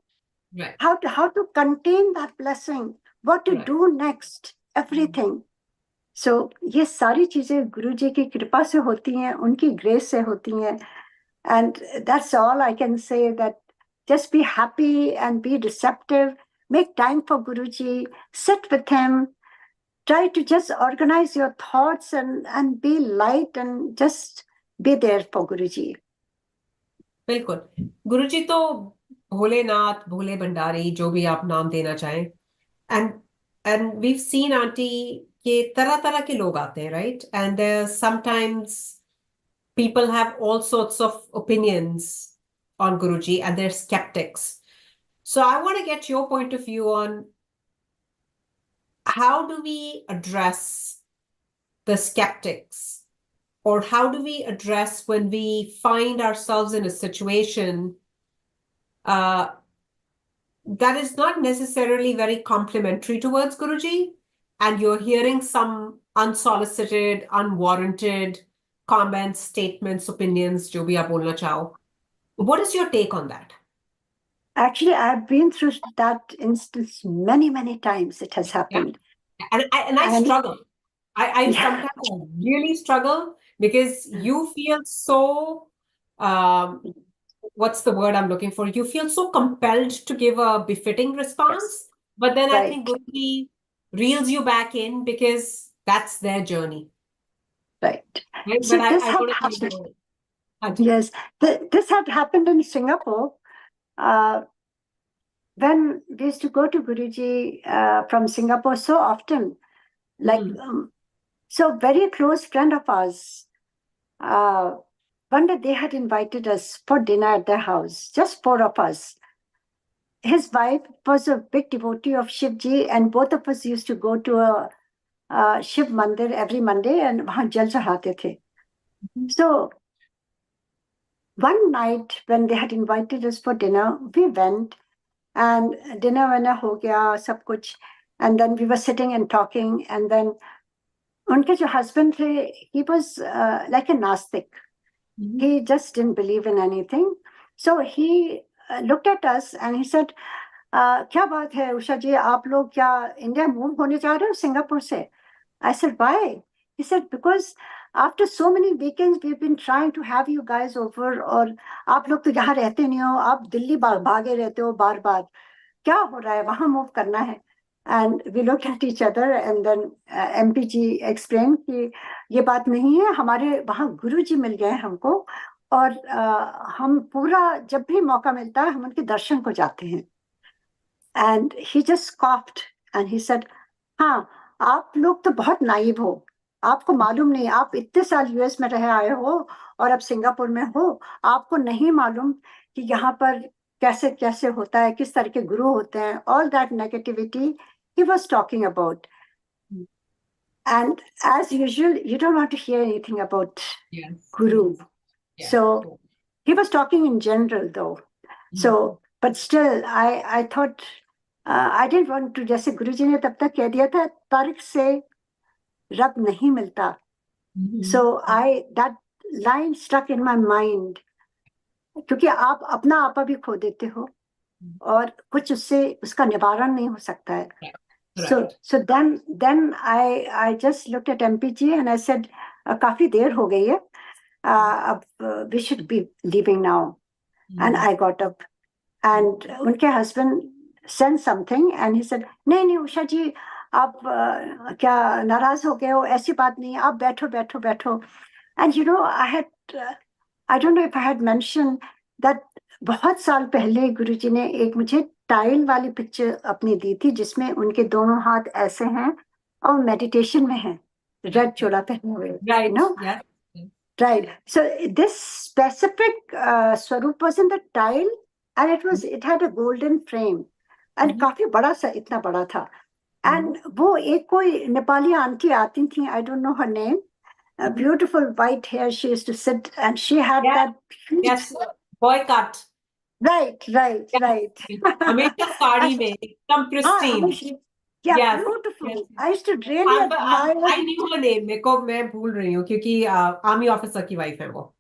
how to contain that blessing, what to do next, everything. so ये सारी चीजें गुरु जी की कृपा से होती हैं, उनकी ग्रेस से होती हैं. and that's all I can say, that just be happy and be receptive. Make time for Guruji, sit with him, try to just organize your thoughts and be light and just be there for Guruji. बिल्कुल. गुरुजी तो भोलेनाथ, भोले भंडारी, जो भी आप नाम देना चाहें. and we've seen auntie कि तरह तरह के लोग आते हैं, right? and sometimes people have all sorts of opinions on Guruji and they're skeptics. So I want to get your point of view on how do we address the skeptics, or how do we address when we find ourselves in a situation that is not necessarily very complimentary towards Guruji, and you're hearing some unsolicited, unwarranted comments, statements, opinions, jo bhi aap bolna chaho. What is your take on that? Actually, I've been through that instance many times. It has happened. Yeah. And I struggle. I sometimes really struggle because you feel so, what's the word I'm looking for? You feel so compelled to give a befitting response, but then I think Guruji reels you back in because that's their journey. Right. So but this had happened. Yes, this had happened in Singapore. When we used to go to Guruji from Singapore so often, like so very close friend of ours, one day they had invited us for dinner at their house, just 4 of us. His wife was a big devotee of Shivji, and both of us used to go to a Shiv Mandir every Monday and wahan jal chadhate the. So one night when they had invited us for dinner, we went, and dinner ho gaya sab kuch, and then we were sitting and talking, and then unke jo husband the, he was like a Nastik. He just didn't believe in anything. So he looked at us and he said, kya baat hai Usha ji, aap log kya India move hone ja rahe ho Singapore se? I said, why? He said, because after so many weekends we've been trying to have you guys over, और आप लोग तो यहाँ रहते नहीं हो, आप दिल्ली भागे रहते हो बार बार, क्या हो रहा है, वहाँ मूव करना है. And we looked at each other, and then MPG explained कि ये बात नहीं है, हमारे वहाँ गुरु जी मिल गए हमको, और हम पूरा जब भी मौका मिलता है हम उनके दर्शन को जाते हैं. And he just scoffed and he said, हाँ, आप लोग तो बहुत नाइव हो, आपको मालूम नहीं, आप इतने साल यूएस में रह आए हो और अब सिंगापुर में हो, आपको नहीं मालूम कि यहाँ पर कैसे कैसे होता है, किस तरह के गुरु होते हैं. All that negativity he was talking about. And as usual, you don't want to hear anything about Guru. So he was talking in general though. So, but still, I thought, I didn't want to, जैसे गुरुजी ने तब तक कह दिया था, तर्क से रब नहीं मिलता. So that line stuck in my mind. क्योंकि आप अपना आपा भी खो देते हो और कुछ उससे उसका निवारण नहीं हो सकता है. So then I just looked at MPG and I said, काफी देर हो गई है, अब we should be leaving now. And I got up and उनके husband send something and he said, नहीं नहीं उषा जी, आप क्या नाराज हो गए हो? ऐसी बात नहीं, आप बैठो बैठो बैठो. And you know I don't know if I had mention that बहुत साल पहले गुरुजी ने एक मुझे टाइल वाली पिक्चर अपनी दी थी, जिसमें उनके दोनों हाथ ऐसे हैं और मेडिटेशन में हैं, रेड चोला पहने हुए, Right. No. Yeah. Right. So this specific swarup was in the tile, and it had a golden frame, and काफी बड़ा सा, इतना बड़ा था. And वो एक कोई नेपाली आंटी आती थी, I don't know her name, beautiful white hair, she used to sit and she had that huge... Yes, boy cut. Right. हमेशा साड़ी में एकदम pristine. Yeah, Yes. beautiful. Yes. I used to really admire. I knew her name. मैं भूल रही हूँ क्योंकि army officer की wife है वो.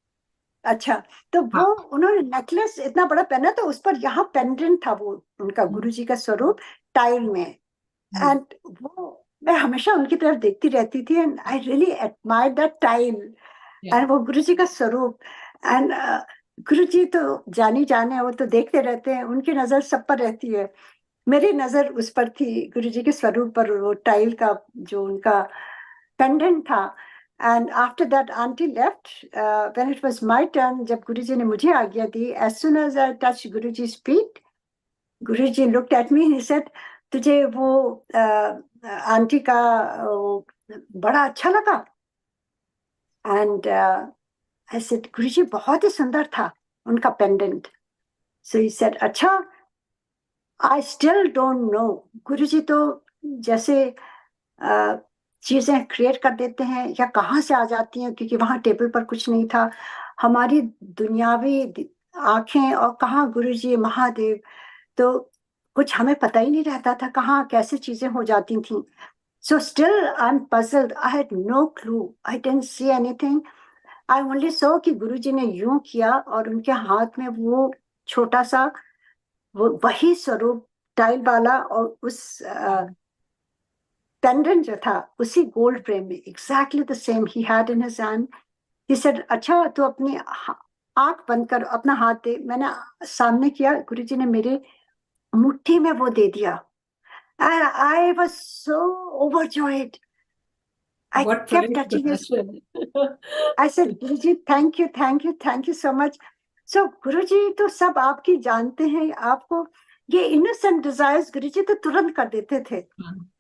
अच्छा, तो वो उन्होंने नेकलेस इतना बड़ा पहना, तो उस पर यहाँ पेंडेंट था, वो उनका गुरुजी का स्वरूप टाइल में. एंड वो मैं हमेशा उनकी तरफ देखती रहती थी, and I really admired that tile and वो गुरुजी का स्वरूप. एंड गुरुजी तो जानी जाने, वो तो देखते रहते हैं, उनकी नजर सब पर रहती है. मेरी नजर उस पर थी, गुरुजी के स्वरूप पर, वो टाइल का जो उनका पेंडेंट था. And after that, auntie left. When it was my turn, जब गुरुजी ने मुझे आज्ञा दी, as soon as I touched Guruji's feet, Guruji looked at me. He said, तुझे वो आंटी का बड़ा अच्छा लगा? And I said, गुरुजी बहुत ही सुंदर था उनका पेंडेंट. So he said, अच्छा, I still don't know. गुरुजी तो जैसे चीजें क्रिएट कर देते हैं, या कहाँ से आ जाती हैं, क्योंकि वहां टेबल पर कुछ नहीं था. हमारी दुनियावी आंखें, और कहाँ गुरुजी महादेव, तो कुछ हमें पता ही नहीं रहता था कहाँ कैसे चीजें हो जाती थी. So still I am puzzled. I had no clue. I didn't see anything. I only saw कि गुरुजी ने यूं किया, और उनके हाथ में वो छोटा सा वही स्वरूप टाइल वाला, और उस पेंडेंट जो था उसी गोल्ड फ्रेम में, exactly the same he had in his hand. He said, अच्छा तू अपनी आंख बंद कर, अपना हाथ दे. मैंने सामने किया, गुरुजी ने मेरे मुट्ठी में वो दे दिया. And I was so overjoyed. I kept touching his. I said, Guruji, thank you so much. So Guruji तो सब आपकी जानते हैं, आपको ये innocent desires Guruji तो तुरंत कर देते थे,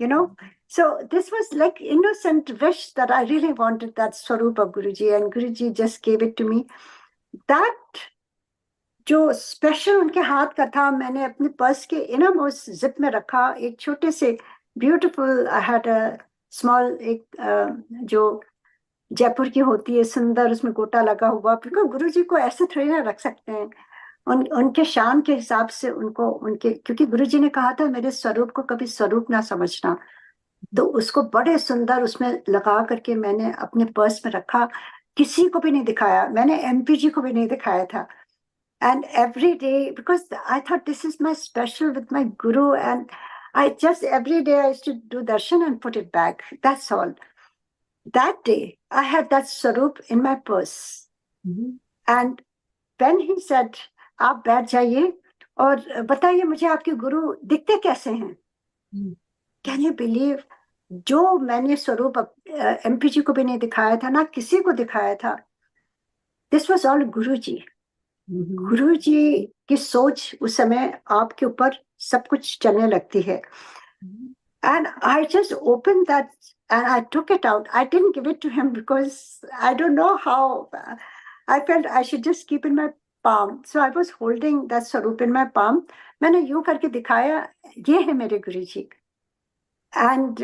you know. So this was like innocent wish that I really wanted that swarup of Guruji, and Guruji just gave it to me. That जो स्पेशल उनके हाथ का था, मैंने अपने पर्स के इनरमोस्ट जिप में रखा. एक छोटे से beautiful, I had a small, एक जो जयपुर की होती है सुंदर, उसमें गोटा लगा हुआ, क्योंकि गुरुजी को ऐसे थोड़ी ना रख सकते हैं. उनके शान के हिसाब से उनको, उनके, क्योंकि गुरुजी ने कहा था मेरे स्वरूप को कभी स्वरूप ना समझना, तो उसको बड़े सुंदर उसमें लगा करके मैंने अपने पर्स में रखा. किसी को भी नहीं दिखाया, मैंने एमपीजी को भी नहीं दिखाया था. And every day, because I thought this is my special with my guru, and I just every day I used to do darshan and put it back. That's all. That day, I had that swarup in my purse. And when he said, आप बैठ जाइए और बताइए मुझे आपके गुरु दिखते कैसे हैं? Can you believe? जो मैंने स्वरूप एमपीजी को भी नहीं दिखाया था, ना किसी को दिखाया था. This was all Guruji. गुरुजी की सोच उस समय आपके ऊपर सब कुछ चलने लगती है. And I just opened that and I took it out. I didn't give it to him because I don't know how. I felt I should just keep in my palm. So I was holding that swarup in my palm. मैंने यूं करके दिखाया, ये है मेरे गुरुजी. And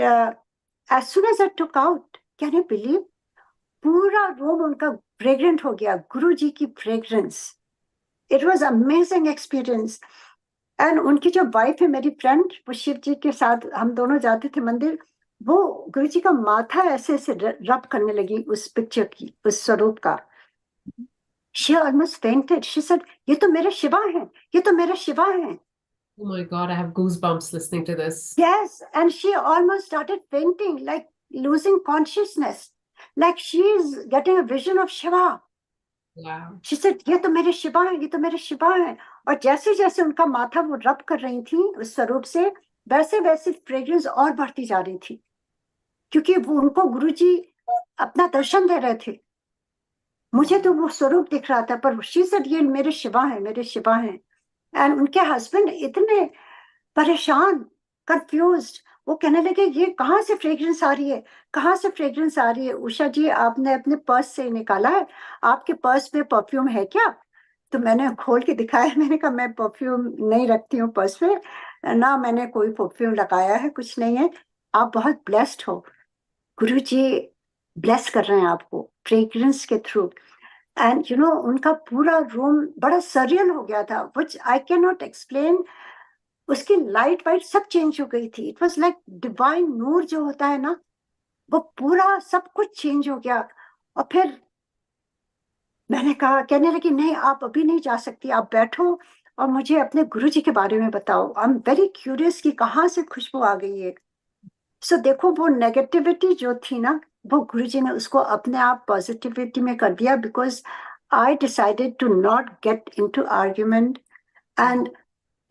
as soon as I took out, can you believe? पूरा room उनका fragrant हो गया, गुरुजी की fragrance. It was amazing experience. And उनकी जो वाइफ है मेरी फ्रेंड, वो शिव जी के साथ हम दोनों जाते थे मंदिर, वो गुरुजी का माथा ऐसे ऐसे रब करने लगी उस पिक्चर की, उस स्वरूप का. She almost fainted. She said, ये तो मेरे शिवा हैं, ये तो मेरे शिवा हैं. Oh my God, I have goosebumps listening to this. Yes, and she almost started fainting, like losing consciousness. like she is getting a vision of Shiva. Wow. She said, ये तो मेरे शिवा है, ये तो मेरे शिवा है। और जैसे जैसे उनका माथा वो रब कर रही थी उस स्वरूप से, वैसे वैसे फ्रेग्रेंस और बढ़ती जा रही थी, क्योंकि वो उनको गुरुजी अपना दर्शन दे रहे थे। मुझे तो वो स्वरूप दिख रहा था, पर शी सेड ये मेरे शिवा है, मेरे शिवा है। एंड उनके हस्बैंड इतने परेशान, कंफ्यूज्ड, वो कहने लगे ये कहाँ से फ्रेग्रेंस आ रही है, कहाँ से फ्रेग्रेंस आ रही है? उषा जी, आपने अपने पर्स से निकाला है? आपके पर्स में परफ्यूम है क्या? तो मैंने खोल के दिखाया, मैंने कहा मैं परफ्यूम नहीं रखती हूँ पर्स में, ना मैंने कोई परफ्यूम लगाया है, कुछ नहीं है। आप बहुत ब्लेस्ड हो, गुरु जी ब्लेस कर रहे हैं आपको फ्रेग्रेंस के थ्रू। एंड यू नो, उनका पूरा रूम बड़ा सरियल हो गया था, विच आई कैन नॉट एक्सप्लेन। उसकी लाइट वाइट सब चेंज हो गई थी। इट वॉज लाइक डिवाइन नूर जो होता है ना, वो पूरा सब कुछ चेंज हो गया। और फिर मैंने कहा, कहने लगी नहीं आप अभी नहीं जा सकती, आप बैठो और मुझे अपने गुरु जी के बारे में बताओ। आई एम वेरी क्यूरियस कि कहाँ से खुशबू आ गई है। सो देखो, वो नेगेटिविटी जो थी ना, वो गुरु जी ने उसको अपने आप पॉजिटिविटी में कर दिया, because I decided to not get into argument. And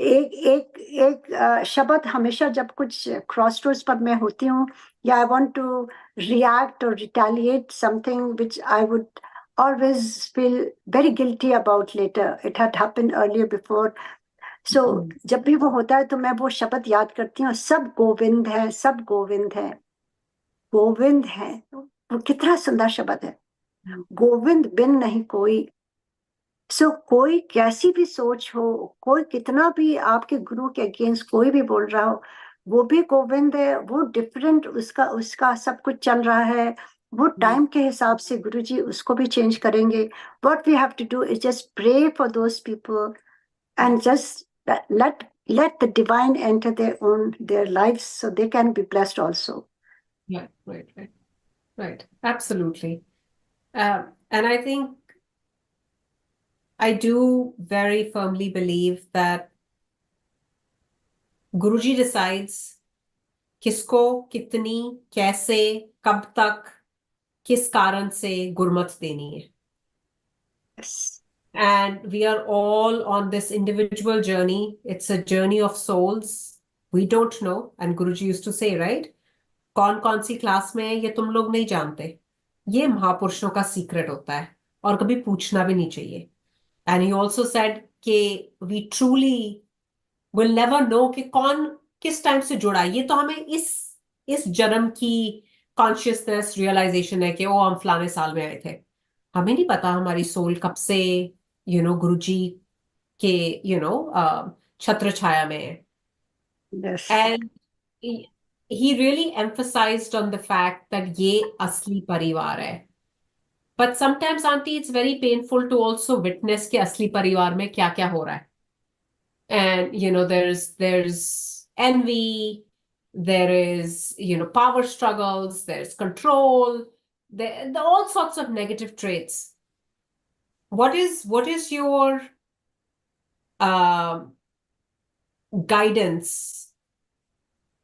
एक एक एक शब्द हमेशा जब कुछ क्रॉस रोड्स पर मैं होती हूँ, या आई वांट टू रिएक्ट और retaliate something which I would always feel very guilty about later. It had happened earlier before. So जब भी वो होता है तो मैं वो शब्द याद करती हूँ, सब गोविंद है, सब गोविंद है, गोविंद है। वो कितना सुंदर शब्द है, गोविंद बिन नहीं कोई। सो कोई कैसी भी सोच हो, कोई कितना भी आपके गुरु के अगेंस्ट कोई भी बोल रहा हो, वो भी गोविंद है। वो डिफरेंट, उसका उसका सब कुछ चल रहा है। वो टाइम के हिसाब से गुरु जी उसको भी चेंज करेंगे। What we have to do is just pray for those people and just let the divine enter their lives so they can be blessed also. Yeah, right. Absolutely. And I think I do very firmly believe that Guruji decides किसको, कितनी, कैसे, कब तक, किस कारण से गुरमत देनी है. Yes. And we are all on this individual journey. It's a journey of souls. We don't know. And Guruji used to say, right? कौन कौन सी क्लास में है ये तुम लोग नहीं जानते. ये महापुरुषों का सीक्रेट होता है और कभी पूछना भी नहीं चाहिए. And he also said कि we truly will never know कि कौन किस टाइम से जुड़ा है. ये तो हमें इस जन्म की कॉन्शियसनेस रियलाइजेशन है कि ओ हम फलाने साल में आए थे. हमें नहीं पता हमारी सोल कब से गुरुजी के छत्र छाया में है. Yes. And he really emphasized on the fact that ये असली परिवार है. But sometimes, auntie, it's very painful to also witness कि असली परिवार में क्या क्या हो रहा है. And there's envy, there is power struggles, there's control, there all sorts of negative traits. What is your um guidance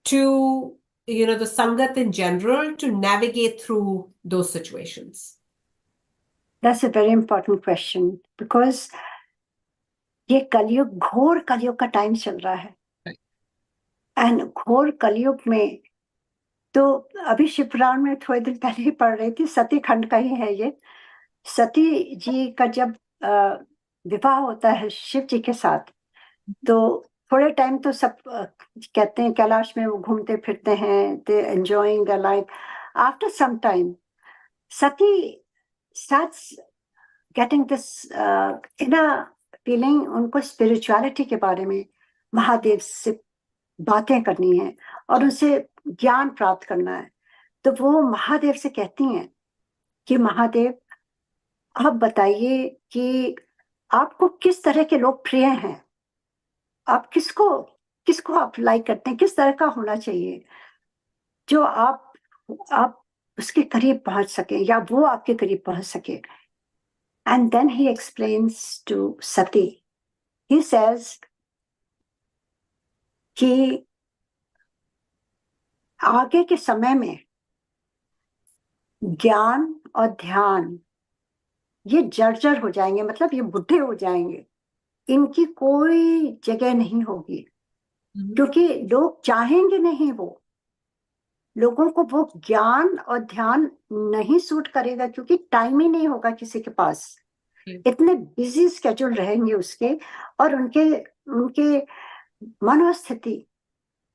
to the sangat in general to navigate through those situations? That's a very important question because ये कलयुग, घोर कलयुग का time चल रहा है। And घोर कलयुग में तो अभी शिवपुराण में थोड़े दिन पहले ही पढ़ रही थी, सती खंड का ही है ये। सती जी का जब विवाह होता है शिव जी के साथ, तो थोड़े टाइम तो सब कहते हैं कैलाश में वो घूमते फिरते हैं, they enjoying the life. After some time Sati starts getting this inner feeling, उनको स्पिरिचुअलिटी के बारे में महादेव से बातें करनी है और उनसे ज्ञान प्राप्त करना है। तो वो महादेव से कहती हैं कि महादेव आप बताइए कि आपको किस तरह के लोग प्रिय हैं, आप किसको किसको आप लाइक करते हैं, किस तरह का होना चाहिए जो आप उसके करीब पहुंच सके या वो आपके करीब पहुंच सके। And then he explains to Sati, he says कि आगे के समय में ज्ञान और ध्यान ये जर्जर हो जाएंगे, मतलब ये बुढ़े हो जाएंगे, इनकी कोई जगह नहीं होगी, क्योंकि लोग चाहेंगे नहीं, वो लोगों को वो ज्ञान और ध्यान नहीं सूट करेगा, क्योंकि टाइम ही नहीं होगा किसी के पास, इतने बिजी स्केड्यूल रहेंगे उसके, और उनके उनके मनोस्थिति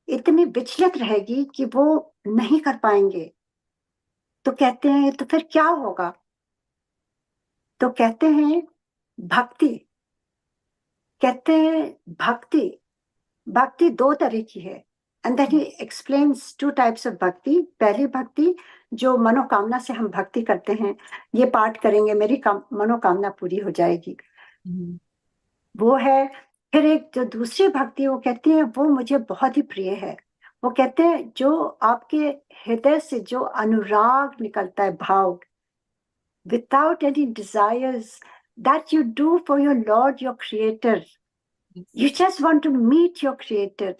इतनी विचलित रहेगी कि वो नहीं कर पाएंगे। तो कहते हैं तो फिर क्या होगा? तो कहते हैं भक्ति, कहते हैं भक्ति, भक्ति दो तरह की है। And that he explains two types of भक्ति। पहली भक्ति जो मनोकामना से हम भक्ति करते हैं, ये पाठ करेंगे मेरी मनोकामना पूरी हो जाएगी, वो है। फिर एक जो दूसरी भक्ति वो कहती है, वो मुझे बहुत ही प्रिय है। वो कहते हैं जो आपके हृदय से जो अनुराग निकलता है, भाव, without any desires, that you do for your Lord, your Creator. You just want to meet your Creator.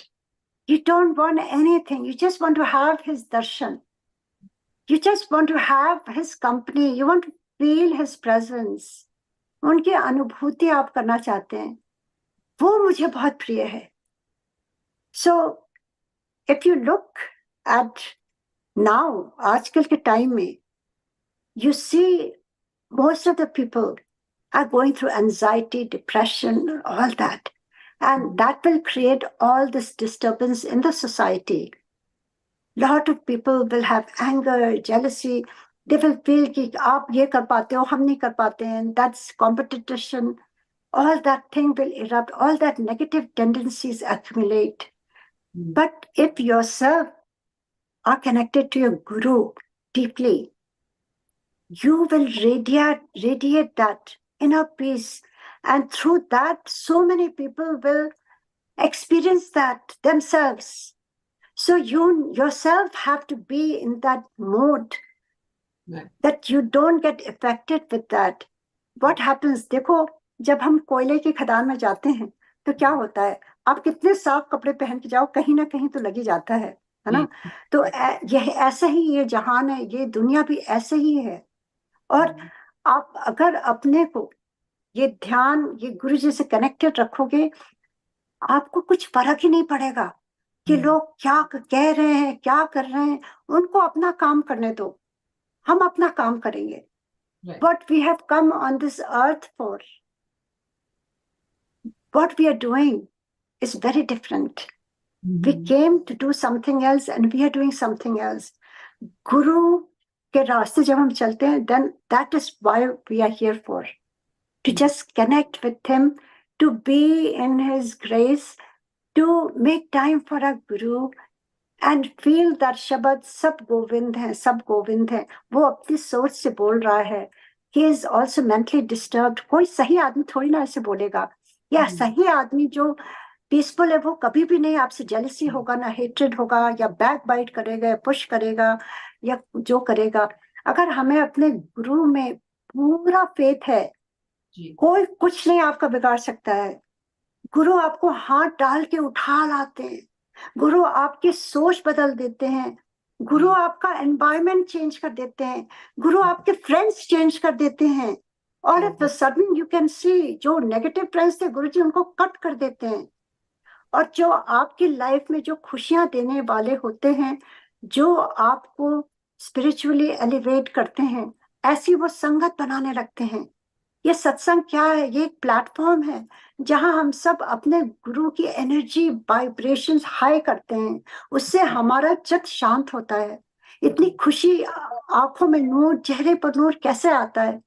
You don't want anything. You just want to have His darshan. You just want to have His company. You want to feel His presence. उनकी अनुभूति आप करना चाहते हैं, वो मुझे बहुत प्रिय है। So, if you look at now, आजकल के टाइम में, you see most of the people are going through anxiety, depression, all that. And that will create all this disturbance in the society. Lot of people will have anger, jealousy. They will feel कि आप ये कर पाते हो, हम नहीं कर पाते हैं. That's competition. All that thing will erupt. All that negative tendencies accumulate. But if yourself are connected to your guru deeply, you will radiate that inner peace. And through that, so many people will experience that themselves. So you yourself have to be in that mode, right, that you don't get affected with that. What happens, देखो, जब हम कोयले की खदान में जाते हैं तो क्या होता है, आप कितने साफ कपड़े पहन के जाओ, कहीं ना कहीं तो लगी जाता है ना? तो यह ऐसा ही ये जहान है, ये दुनिया भी ऐसे ही है। और आप अगर अपने को ये ध्यान, ये गुरु जी से कनेक्टेड रखोगे, आपको कुछ फर्क ही नहीं पड़ेगा कि लोग क्या कह रहे हैं, क्या कर रहे हैं। उनको अपना काम करने दो, हम अपना काम करेंगे। What we have come on this earth for, what we are doing is very different. We came to do something else and we are doing something else. गुरु के रास्ते जब हम चलते हैं, then that is why we are here for. To just connect with him, to be in his grace, to make time for our guru and feel that शब्द सब गोविंद है, सब गोविंद है। वो अपनी सोच से बोल रहा है। He is also mentally disturbed. कोई सही आदमी थोड़ी ना ऐसे बोलेगा, या सही आदमी जो पीसफुल है वो कभी भी नहीं आपसे जेलसी होगा, ना हेट्रेड होगा, या बैक बाइट करेगा, या पुश करेगा, या जो करेगा। अगर हमें अपने गुरु में पूरा फेथ है, कोई कुछ नहीं आपका बिगाड़ सकता है। गुरु आपको हाथ डाल के उठा लाते हैं, गुरु आपकी सोच बदल देते हैं, गुरु आपका एनवायरमेंट चेंज कर देते हैं, गुरु आपके फ्रेंड्स चेंज कर देते हैं। All of the sudden you can see, जो नेगेटिव फ्रेंड्स थे गुरु जी उनको कट कर देते हैं, और जो आपकी लाइफ में जो खुशियां देने वाले होते हैं, जो आपको स्पिरिचुअली एलिवेट करते हैं, ऐसी वो संगत बनाने लगते हैं। ये सत्संग क्या है? ये एक प्लेटफॉर्म है जहां हम सब अपने गुरु की एनर्जी वाइब्रेशंस हाई करते हैं, उससे हमारा चित्त शांत होता है। इतनी खुशी, आंखों में नूर, चेहरे पर नूर कैसे आता है?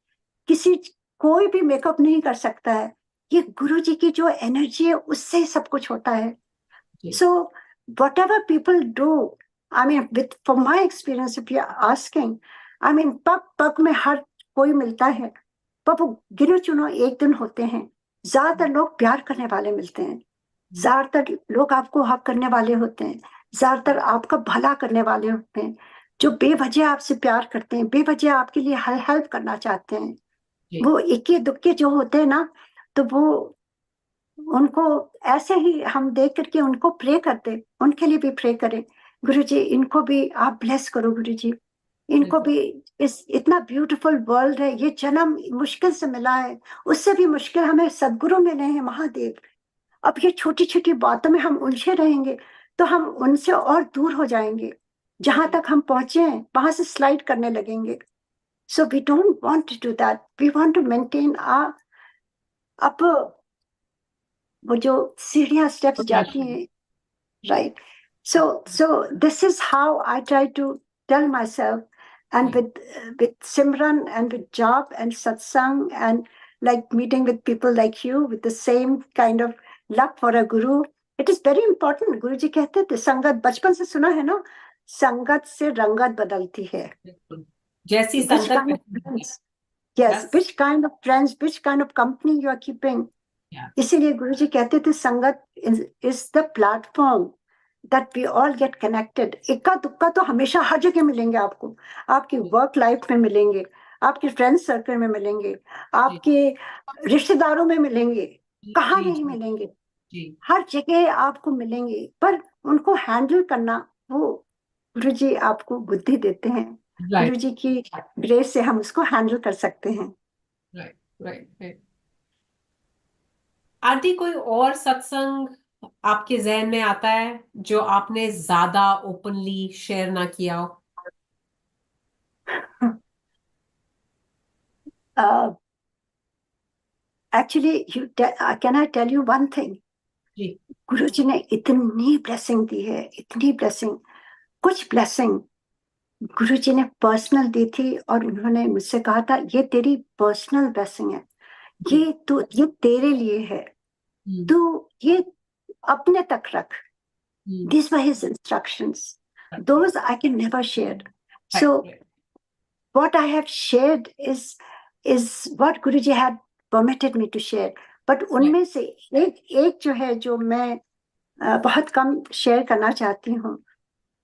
कोई भी मेकअप नहीं कर सकता है, ये गुरु जी की जो एनर्जी है उससे ही सब कुछ होता है। So whatever people do, I mean with from my experience, if you are asking, I mean पग पग में हर कोई मिलता है, पर वो गिनो चुनो एक दिन होते हैं। ज्यादातर लोग प्यार करने वाले मिलते हैं, ज्यादातर लोग आपको हक करने वाले होते हैं, ज्यादातर आपका भला करने वाले होते हैं, जो बेवजह आपसे प्यार करते हैं, बेवजह आपके लिए हेल्प करना चाहते हैं। वो इक्के दुक्के जो होते हैं ना, तो वो उनको ऐसे ही हम देख करके उनको प्रे करते, उनके लिए भी प्रे करें, गुरु जी इनको भी आप ब्लेस करो, गुरु जी इनको भी इतना ब्यूटीफुल वर्ल्ड है, ये जन्म मुश्किल से मिला है, उससे भी मुश्किल हमें सदगुरु मिले हैं, महादेव। अब ये छोटी छोटी बातों में हम उलझे रहेंगे तो हम उनसे और दूर हो जाएंगे, जहां तक हम पहुंचे हैं वहां से स्लाइड करने लगेंगे। So we don't want to do that, we want to maintain uh up, वो जो सीढ़ियां स्टेप्स जाती हैं, right? So this is how I try to tell myself, and with Simran and with job and satsang and like meeting with people like you with the same kind of love for a guru, it is very important. Guru ji कहते थे संगत, बचपन से सुना है ना, संगत से रंगत बदलती है। जैसी Which संगत kind of friends? Yes, which kind of friends, which kind of company you are keeping? इसीलिए गुरु जी कहते थे संगत is the platform that we all get connected. इक्का दुक्का तो हमेशा हर जगह मिलेंगे आपको, आपकी वर्क लाइफ में मिलेंगे, आपके फ्रेंड सर्कल में मिलेंगे, आपके रिश्तेदारों में मिलेंगे, कहाँ नहीं मिलेंगे, हर जगह आपको मिलेंगे। पर उनको हैंडल करना, वो गुरु जी आपको बुद्धि देते हैं, गुरु जी की ग्रेस से हम उसको हैंडल कर सकते हैं। Right right right. आंटी, कोई और सत्संग आपके जहन में आता है जो आपने ज्यादा ओपनली शेयर ना किया हो? Actually can I tell you one thing? Guru ji ने इतनी ब्लेसिंग दी है, इतनी ब्लेसिंग, कुछ ब्लेसिंग गुरु जी ने पर्सनल दी थी, और उन्होंने मुझसे कहा था ये तेरी पर्सनल ब्लेसिंग है, ये तेरे लिए है, तू ये अपने तक रख। These were his instructions. Those I can never share. So what I have shared is what Guruji had permitted me to share. But उनमें से एक जो है, जो मैं बहुत कम शेयर करना चाहती हूँ,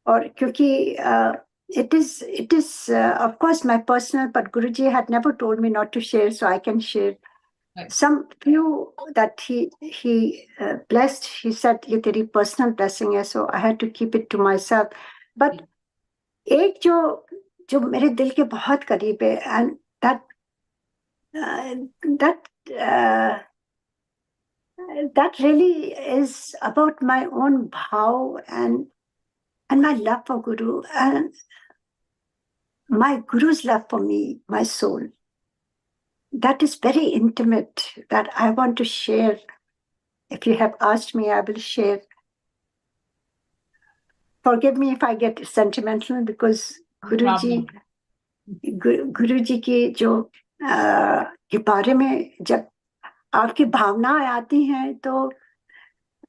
और क्योंकि it is of course my personal, but Guruji had never told me not to share, so I can share some few that he blessed. He said ये तेरी personal blessing है, so I had to keep it to myself. But एक जो मेरे दिल के बहुत करीब है, and that really is about my own bhav and my love for Guru, and my Guru's love for me, my soul. That is very intimate, that I want to share. If you have asked me, I will share. Forgive me if I get sentimental, because Guruji की जो के बारे में जब आपकी भावनाएं आती हैं तो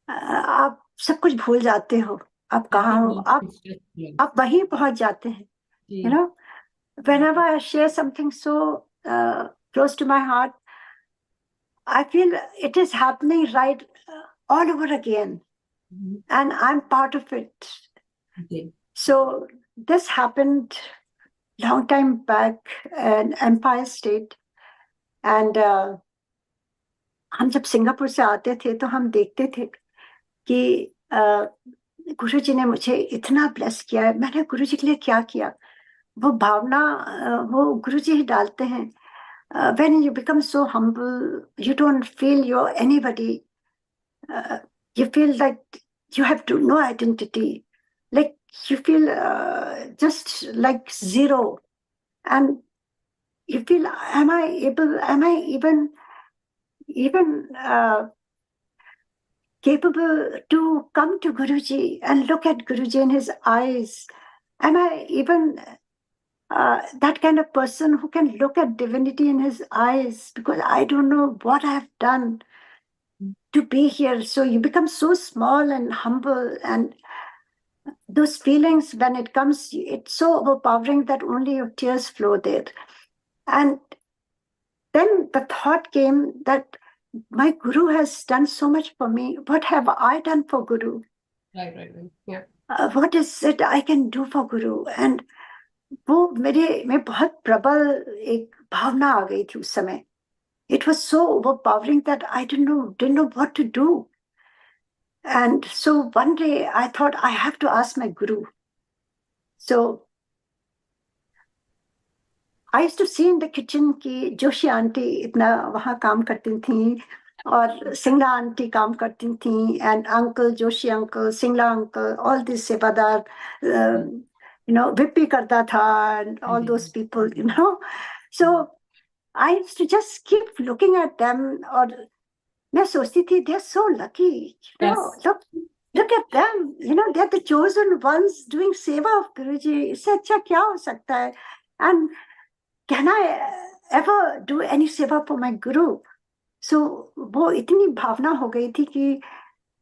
आप सब कुछ भूल जाते हो, आप कहाँ हो, आप वहीं पहुंच जाते हैं। You know, whenever I share something so close to my heart, I feel it is happening right all over again, and I'm part of it. So this happened long time back in Empire State, and हम जब Singapore से आते थे तो हम देखते थे कि गुरु जी ने मुझे इतना ब्लेस किया है, मैंने गुरु जी के लिए क्या किया, वो भावना वो गुरु जी ही डालते हैं। When you become so humble, you don't feel you're anybody. You feel like you have no identity, like you feel just like zero, and you feel, am I even capable to come to Guruji and look at Guruji in his eyes? Am I even that kind of person who can look at divinity in his eyes? Because I don't know what I have done to be here. So you become so small and humble, and those feelings, when it comes, it's so overpowering that only your tears flow there. And then the thought came that my Guru has done so much for me. What have I done for Guru? Right. Yeah. What is it I can do for Guru? And वो मेरे में बहुत प्रबल एक भावना आ गई थी उस समय. It was so overpowering that I didn't know what to do. And so one day I thought I have to ask my Guru. So I used to see in the kitchen की Joshi aunty इतना वहाँ काम करती थी और Singla aunty काम करती थी and uncle Joshi uncle Singla uncle all this सेवादार विप्पी करता था and all those people so I used to just keep looking at them और मैं सोचती थी they are so lucky look at them, they're the chosen ones doing seva of Guruji. इससे अच्छा क्या हो सकता है? And can I ever do any seva for my Guru? So वो इतनी भावना हो गई थी कि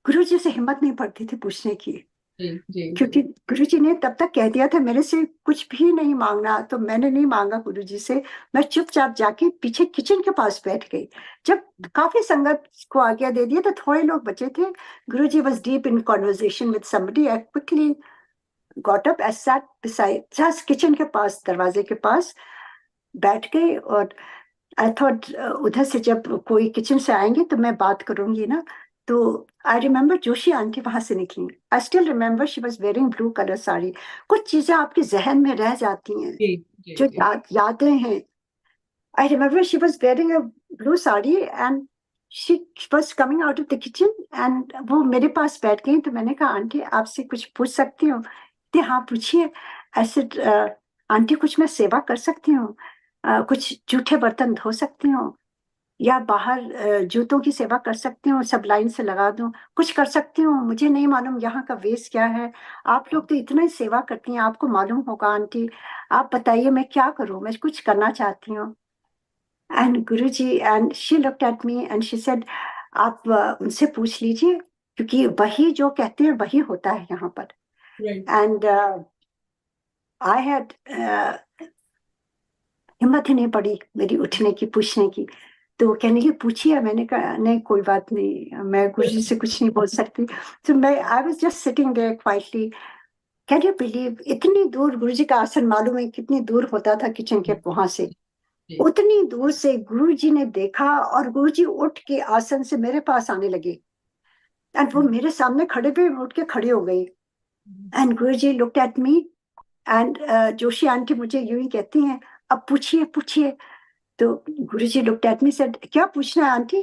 गुरुजी से हिम्मत नहीं पड़ती थी पूछने की, क्योंकि गुरुजी ने तब तक कह दिया था मेरे से कुछ भी नहीं मांगना, तो मैंने नहीं मांगा गुरुजी से। मैं चुपचाप जाके पीछे किचन के पास बैठ गई। जब काफी संगत को आज्ञा दे दिया तो थोड़े लोग बचे थे। गुरुजी was deep in conversation with somebody. I quickly got up, I sat beside, just kitchen के पास, दरवाजे के पास बैठ गई और आई थॉट उधर से जब कोई किचन से आएंगे तो मैं बात करूंगी ना। तो आई रिमेम्बर जोशी आंटी वहां से निकली। I still remember she was wearing blue colour sari. कुछ चीजें आपके जहन में रह जाती हैं, जो यादें हैं। I remember she was wearing a blue sari and she was coming out of the kitchen and वो मेरे पास बैठ गई। तो मैंने कहा आंटी आपसे कुछ पूछ सकती हूँ? हाँ पूछिए। ऐसे आंटी कुछ मैं सेवा कर सकती हूँ? कुछ जूठे बर्तन धो सकती हूँ या बाहर जूतों की सेवा कर सकती हूँ, सब लाइन से लगा दूं? कुछ कर सकती हूँ? मुझे नहीं मालूम यहाँ का वेश क्या है। आप लोग तो इतना ही सेवा करती हैं, आपको मालूम होगा आंटी। आप बताइए मैं क्या करूँ, मैं कुछ करना चाहती हूँ। And Guruji and she looked at me and she said आप उनसे पूछ लीजिए, क्योंकि वही जो कहते हैं वही होता है यहाँ पर। एंड आई हैड हिम्मत ही नहीं पड़ी मेरी उठने की, पूछने की। तो कहने की पूछिए। मैंने कहा नहीं कोई बात नहीं, मैं गुरुजी से कुछ नहीं बोल सकती। तो मैं I was just sitting there quietly. Can you believe इतनी दूर गुरुजी का आसन मालूम है कितनी दूर होता था किचन के वहां से? उतनी दूर से गुरुजी ने देखा और गुरुजी उठ के आसन से मेरे पास आने लगे एंड वो मेरे सामने खड़े पे उठ के खड़ी हो गई। And Guruji looked at me and Joshi aunty मुझे यूं ही कहती हैं अब पूछिए पूछिए। तो गुरुजी looked at me said क्या पूछना है aunty?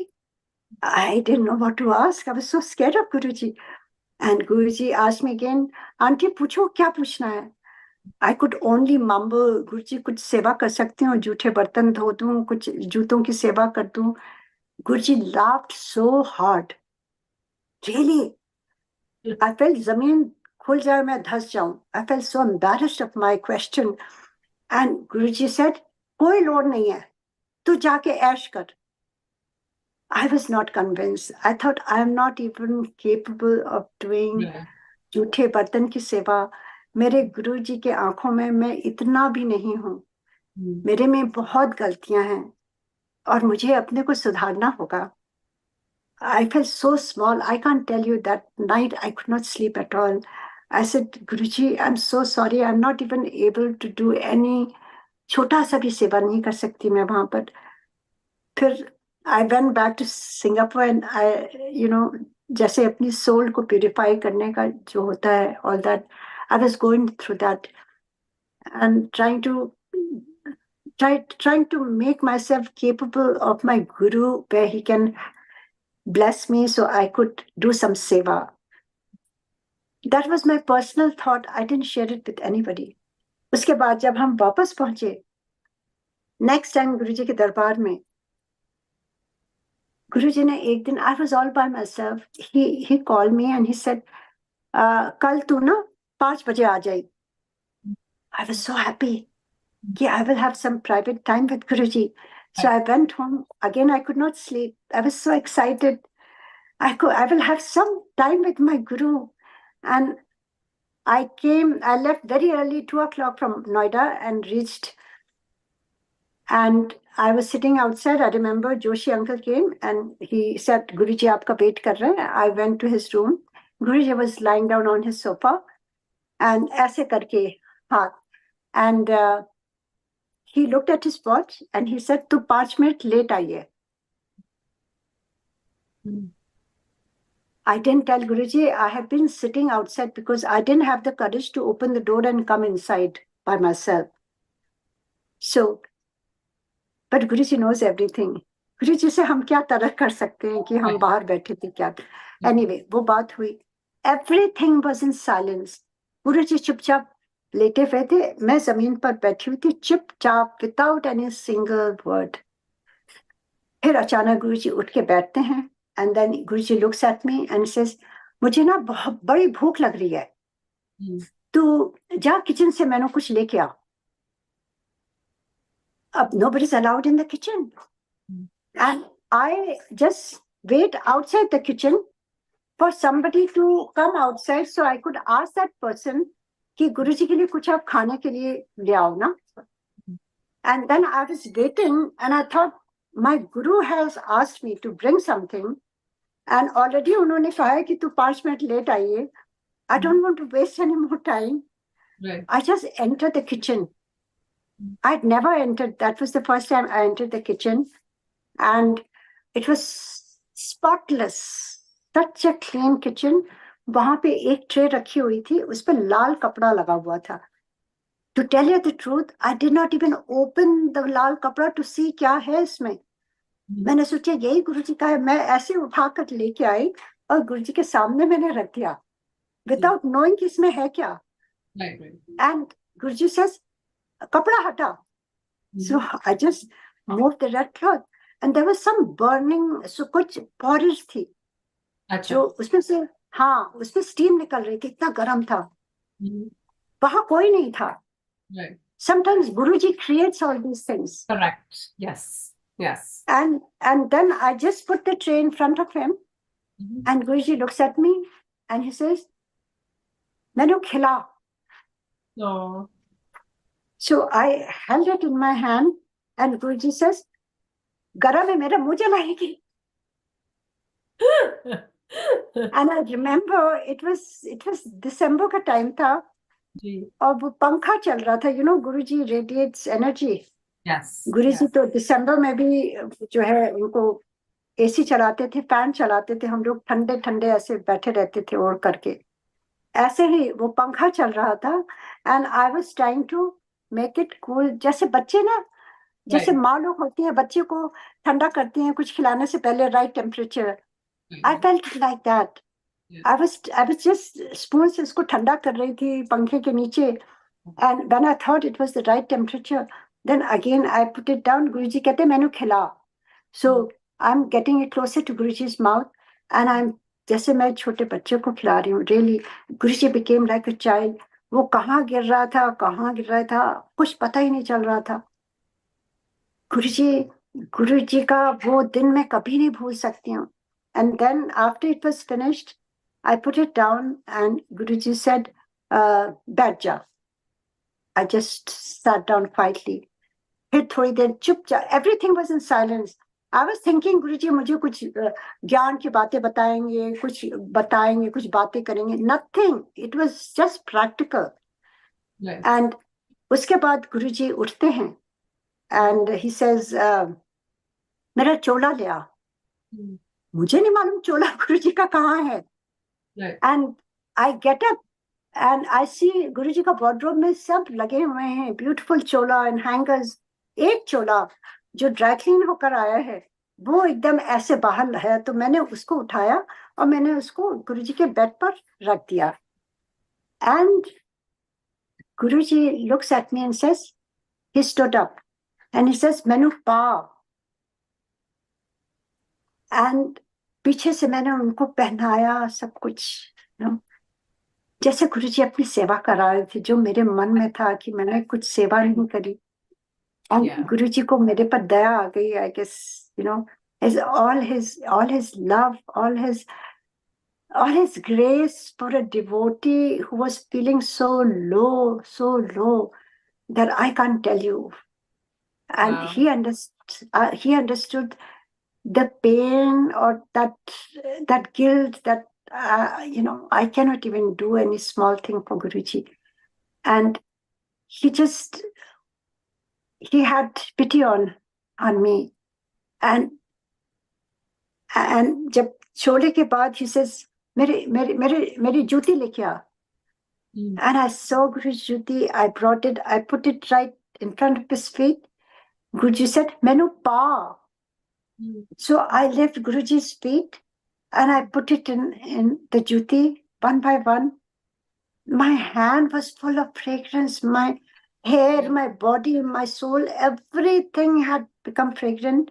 I didn't know what to ask. I was so scared of Guruji. And Guruji asked me again, aunty पूछो क्या पूछना है? I could only mumble, गुरुजी कुछ सेवा कर सकती हूँ, जूठे बर्तन धो दूं, कुछ जूतों की सेवा कर दूं। गुरुजी laughed so hard. Really? I felt जमीन खुल जाए मैं धस जाऊं। I felt so embarrassed of my question. And Guruji said कोई लोड़ नहीं है, तू जाके ऐश कर। I was not convinced. I thought I am not even capable of doing जूठे बर्तन की सेवा। मेरे गुरुजी के आंखों में मैं इतना भी नहीं हूँ। मेरे में बहुत गलतियां हैं और मुझे अपने को सुधारना होगा। I felt so small. I can't tell you that night I could not sleep at all. I said, Guruji, I'm so sorry. I'm not even able to do any छोटा सा भी सेवा नहीं कर सकती मैं वहां पर। फिर I went back to Singapore and जैसे अपनी सोल को प्यूरिफाई करने का जो होता है all that, I was going through that and trying to make myself capable of my guru where he can bless me so I could do some seva. That was my personal thought. I didn't share it with anybody. उसके बाद जब हम वापस पहुंचे next time गुरुजी के दरबार में, गुरुजी ने एक दिन, I was all bye my self, he call me and he said कल तू ना 5 बजे आ जाए। आई वॉज सो हैप्पी कि I will have some private time with Guruji. So I went home again. I could not sleep. I was so excited. I will have some time with my guru. And I left very early, 2 o'clock from Noida, and reached. And I was sitting outside. I remember Joshi uncle came and he said, Guruji, aapka wait kar rahe hain. I went to his room. Guruji was lying down on his sofa. And aise karke, haath. And he looked at his watch and he said, tu 5 minute late aayi hai. I didn't tell Guruji. I have been sitting outside because I didn't have the courage to open the door and come inside by myself. So but Guruji knows everything. Guruji से हम क्या तरह कर सकते हैं कि हम Right. बाहर बैठे थे क्या। एनीवे वो बात हुई, एवरीथिंग वाज इन साइलेंस। गुरुजी चुपचाप लेटे हुए थे, मैं जमीन पर बैठी हुई थी चुपचाप, विदाउट एनी सिंगल वर्ड। फिर अचानक गुरुजी उठ के बैठते हैं, and then Guruji looks at me and says, मुझे ना बहुत बड़ी भूख लग रही है, तू जा किचन से मैंने कुछ लेके आ। अब nobody is allowed in the kitchen, and I just wait outside the kitchen for somebody to come outside so I could ask that person कि गुरुजी के लिए कुछ आप खाने के लिए ले आओ ना। And then I was waiting and I thought my guru has asked me to bring something and already उन्होंने कहा है कि तू 5 मिनट लेट आइए। I don't want to waste any more time. Right. I just entered the kitchen. I'd never entered. That was the first time I entered the kitchen, and it was spotless. Such a clean kitchen. वहां पे एक tray रखी हुई थी, उस पर लाल कपड़ा लगा हुआ था। To tell you the truth, I did not even open the लाल कपड़ा to see क्या है इसमें। मैंने सोचा यही गुरुजी का है, मैं ऐसे उठा कर लेके आई और गुरुजी के सामने मैंने रख दिया without knowing कि इसमें है क्या। Right, right. And Guruji says, कपड़ा हटा। So I just moved the red cloth and there was some burning, so कुछ porridge थी अच्छा. जो उसमें से, हाँ उसमें स्टीम निकल रही थी, इतना गर्म था। वहां कोई नहीं था। Right. Sometimes Guruji creates all these things. Correct. Yes. Yes. And then I just put the tray in front of him, and Guruji looks at me and he says, "Menu khila." No. So I held it in my hand, and Guruji says, "Garam hai, mera muh jalaegi." And I remember it was December का time था और वो पंखा चल रहा था। You know, Guruji radiates energy. Yes. गुरुजी तो दिसंबर में भी जो है उनको एसी चलाते थे, फैन चलाते थे, हम लोग ठंडे ठंडे ऐसे बैठे रहते थे ओढ़ करके। ऐसे ही वो पंखा चल रहा था, and I was trying to make it cool. जैसे बच्चे ना, जैसे माँ लोग होती है बच्चे को ठंडा करती हैं कुछ खिलाने से पहले, right temperature. I felt like that. I was just spoon से इसको ठंडा कर रही थी पंखे के नीचे, and when I thought it was the right temperature, then again I put it down. गुरुजी कहते मैंने खिला, so I'm getting it closer to Guruji's mouth, and I'm जैसे मैं छोटे बच्चे को खिला रही हूँ। Really, Guruji became like a child. वो कहाँ गिर रहा था कुछ पता ही नहीं चल रहा था। गुरुजी का वो दिन मैं कभी नहीं भूल सकती हूँ। And then after it was finished, I put it down and Guruji said, "बैठ जा." I just sat down quietly. फिर थोड़ी देर चुपचाप, everything was in silence. I was thinking गुरुजी मुझे कुछ ज्ञान की बातें बताएंगे, कुछ बातें करेंगे। Nothing. It was just practical. Yes. And उसके बाद गुरुजी उठते हैं and he says, मेरा चोला ले आ। मुझे नहीं मालूम चोला गुरुजी का कहाँ है। And I get up and I see गुरुजी का वार्डरोब में सब लगे हुए हैं, ब्यूटीफुल चोला एंड हैंगर्स। एक चोला जो ड्राई क्लीन होकर आया है वो एकदम ऐसे बाहर है, तो मैंने उसको उठाया और मैंने उसको गुरुजी के बेड पर रख दिया। And Guruji looks at me and says, he stood up and he says, "मैनू पा." And पीछे से मैंने उनको पहनाया सब कुछ, जैसे गुरुजी अपनी सेवा करा रहे थे, जो मेरे मन में था कि मैंने कुछ सेवा नहीं करी। और गुरुजी को मेरे पर दया आ गई, I guess, all his love, all his grace for a devotee who was feeling so low that I can't tell you. And he understood the pain or that guilt that I cannot even do any small thing for Guruji. And he had pity on me. And जब छोले के बाद he says, मेरी जूती लेके आ। And I saw Guruji's जूती, I brought it, I put it right in front of his feet, Guruji said, Menu pa. So I left Guruji's feet and I put it in the juti one by one. My hand was full of fragrance. My hair, my body, my soul, everything had become fragrant.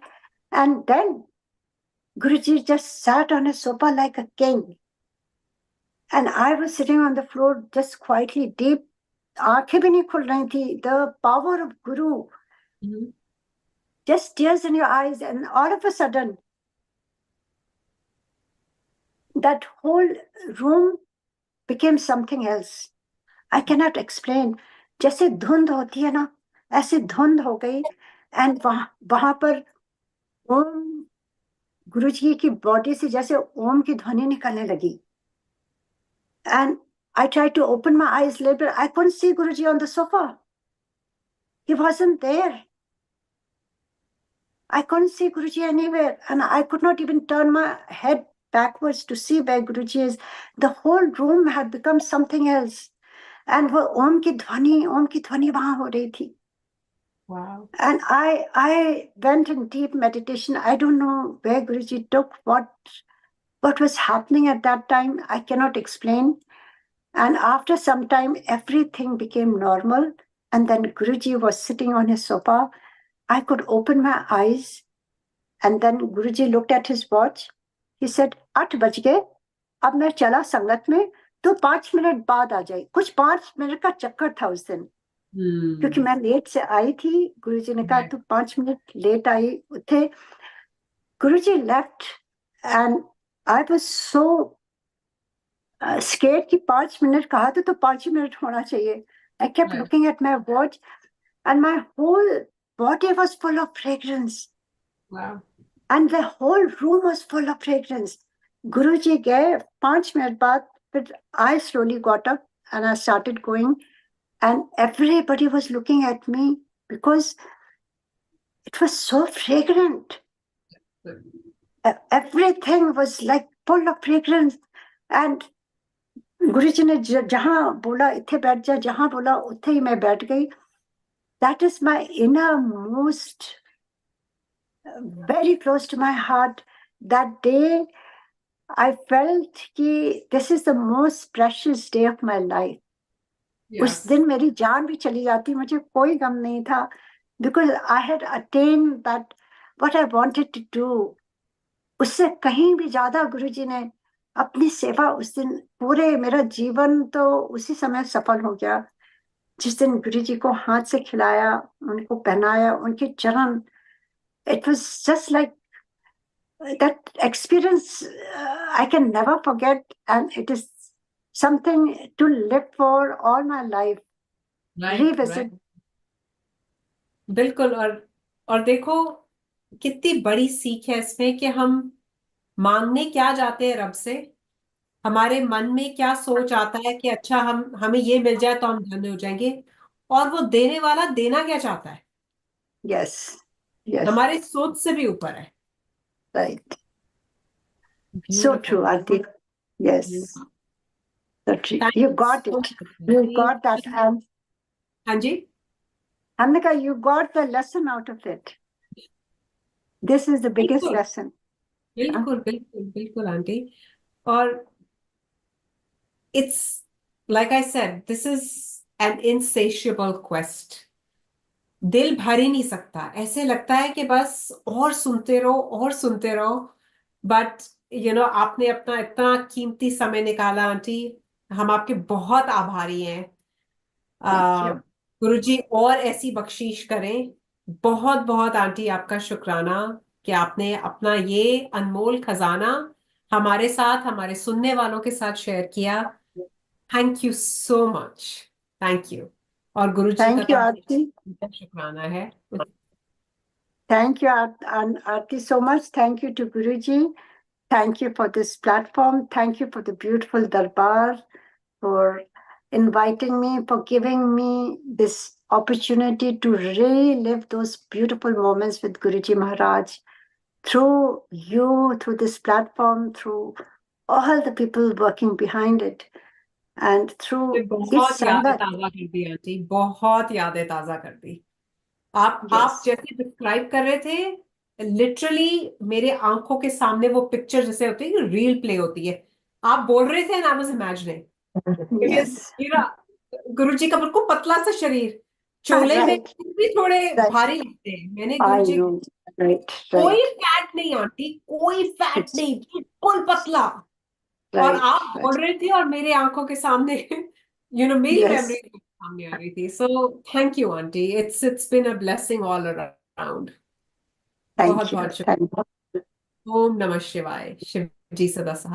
And then Guruji just sat on a sofa like a king. And I was sitting on the floor just quietly, deep. आंखें भी नहीं खुल रही थी. The power of Guru, just tears in your eyes, and all of a sudden, that whole room became something else. I cannot explain. जैसे धुंध होती है ना, ऐसे धुंध हो गई. एंड वहां पर ओम, गुरुजी की बॉडी से जैसे ओम की ध्वनि निकलने लगी. And I tried to open my eyes later. I couldn't see Guruji on the sofa. He wasn't there. I couldn't see Guruji anywhere. And I could not even turn my head backwards to see where Guruji is. The whole room had become something else. And वो ओम की ध्वनि वहां हो रही थी. Wow. And I went in deep meditation. I don't know where Guruji took what was happening at that time. I cannot explain. And after some time, everything became normal. And then Guruji was sitting on his sofa. I could open my eyes. And then Guruji looked at his watch. He said, 8 बज गए. अब मैं चला संगत में, तो 5 minute बाद आ जाए. कुछ 5 मिनट का चक्कर था उस दिन. क्योंकि मैं लेट से आई थी. गुरुजी ने कहा, तू 5 मिनट लेट आई थे. Guruji left. And I was so scared कि 5 मिनट कहा तो 5 मिनट होना चाहिए. I kept looking at my watch, and my whole body was full of fragrance. Wow. And the whole room was full of fragrance. Guruji गए. 5 minute बाद फिर I slowly got up and I started going, and everybody was looking at me because it was so fragrant. Everything was like full of fragrance. And गुरुजी ने जहां बोला इथे बैठ जा, जहां बोला उथे ही मैं बैठ गई. That is my innermost, very close to my heart. That day I felt कि this is the most precious day of my life. उस दिन मेरी जान भी चली जाती, मुझे कोई गम नहीं था, because I had attained that what I wanted to do. उससे कहीं भी ज्यादा गुरुजी ने अपनी सेवा उस दिन, पूरे मेरा जीवन तो उसी समय सफल हो गया जिस दिन गुरुजी को हाथ से खिलाया, उनको पहनाया, उनके चरण. It was just like that experience I can never forget, and it is something to live for all my life. Revisit. बिल्कुल. और देखो कितनी बड़ी सीख है इसमें कि हम मांगने क्या जाते हैं रब से. हमारे मन में क्या सोच आता है कि अच्छा हमें ये मिल जाए तो हम धन्य हो जाएंगे, और वो देने वाला देना क्या चाहता है. Yes. Yes. हमारे सोच से भी ऊपर है. Right. So true, Aarti. Yes. So true. You got it. You got that. हाँ जी. हमने कहा, you got the lesson out of it. This is the biggest lesson. बिल्कुल बिल्कुल बिल्कुल आंटी. और it's like I said, this is an insatiable quest. दिल भर ही नहीं सकता. ऐसे लगता है कि बस और सुनते रहो और सुनते रहो. बट आपने अपना इतना कीमती समय निकाला आंटी. हम आपके बहुत आभारी हैं. गुरुजी और ऐसी बख्शीश करें. बहुत बहुत आंटी आपका शुक्राना कि आपने अपना ये अनमोल खजाना हमारे साथ, हमारे सुनने वालों के साथ शेयर किया. Thank you so much. Thank you. और गुरुजी का आरती, शुक्राना है. Thank you, Aarti, so much. Thank you to Guruji. Thank you for this platform. Thank you for the beautiful darbar, for inviting me, for giving me this opportunity to relive those beautiful moments with Guruji Maharaj through you, through this platform, through all the people working behind it, and through बहुत यादें ताजा कर दी aunty. बहुत यादें ताजा कर दी. आप yes, जैसे डिस्क्राइब कर रहे थे, लिटरली मेरे आंखों के सामने वो पिक्चर जैसे होती है, रील प्ले होती है। आप बोल रहे थे and I was imagining, yes, मेरा गुरुजी का बिल्कुल पतला सा शरीर, चोले में राइट, भी थोड़े राइट, भारी लगते हैं। मैंने आई गुरुजी, नो, राइट, कोई राइट, फैट नहीं आंटी, कोई फैट नहीं, बिल्कुल पतला। और राइट, आप बोल राइट, रहे थे और मेरे आंखों के सामने मेरी यस, मेमोरी सामने आ रही थी। So thank you auntie, it's been a blessing all around. बहुत थैंक यू, बहुत थैंक शुक्रिया। ओम नमः शिवाय। शिव जी सदा सहाय।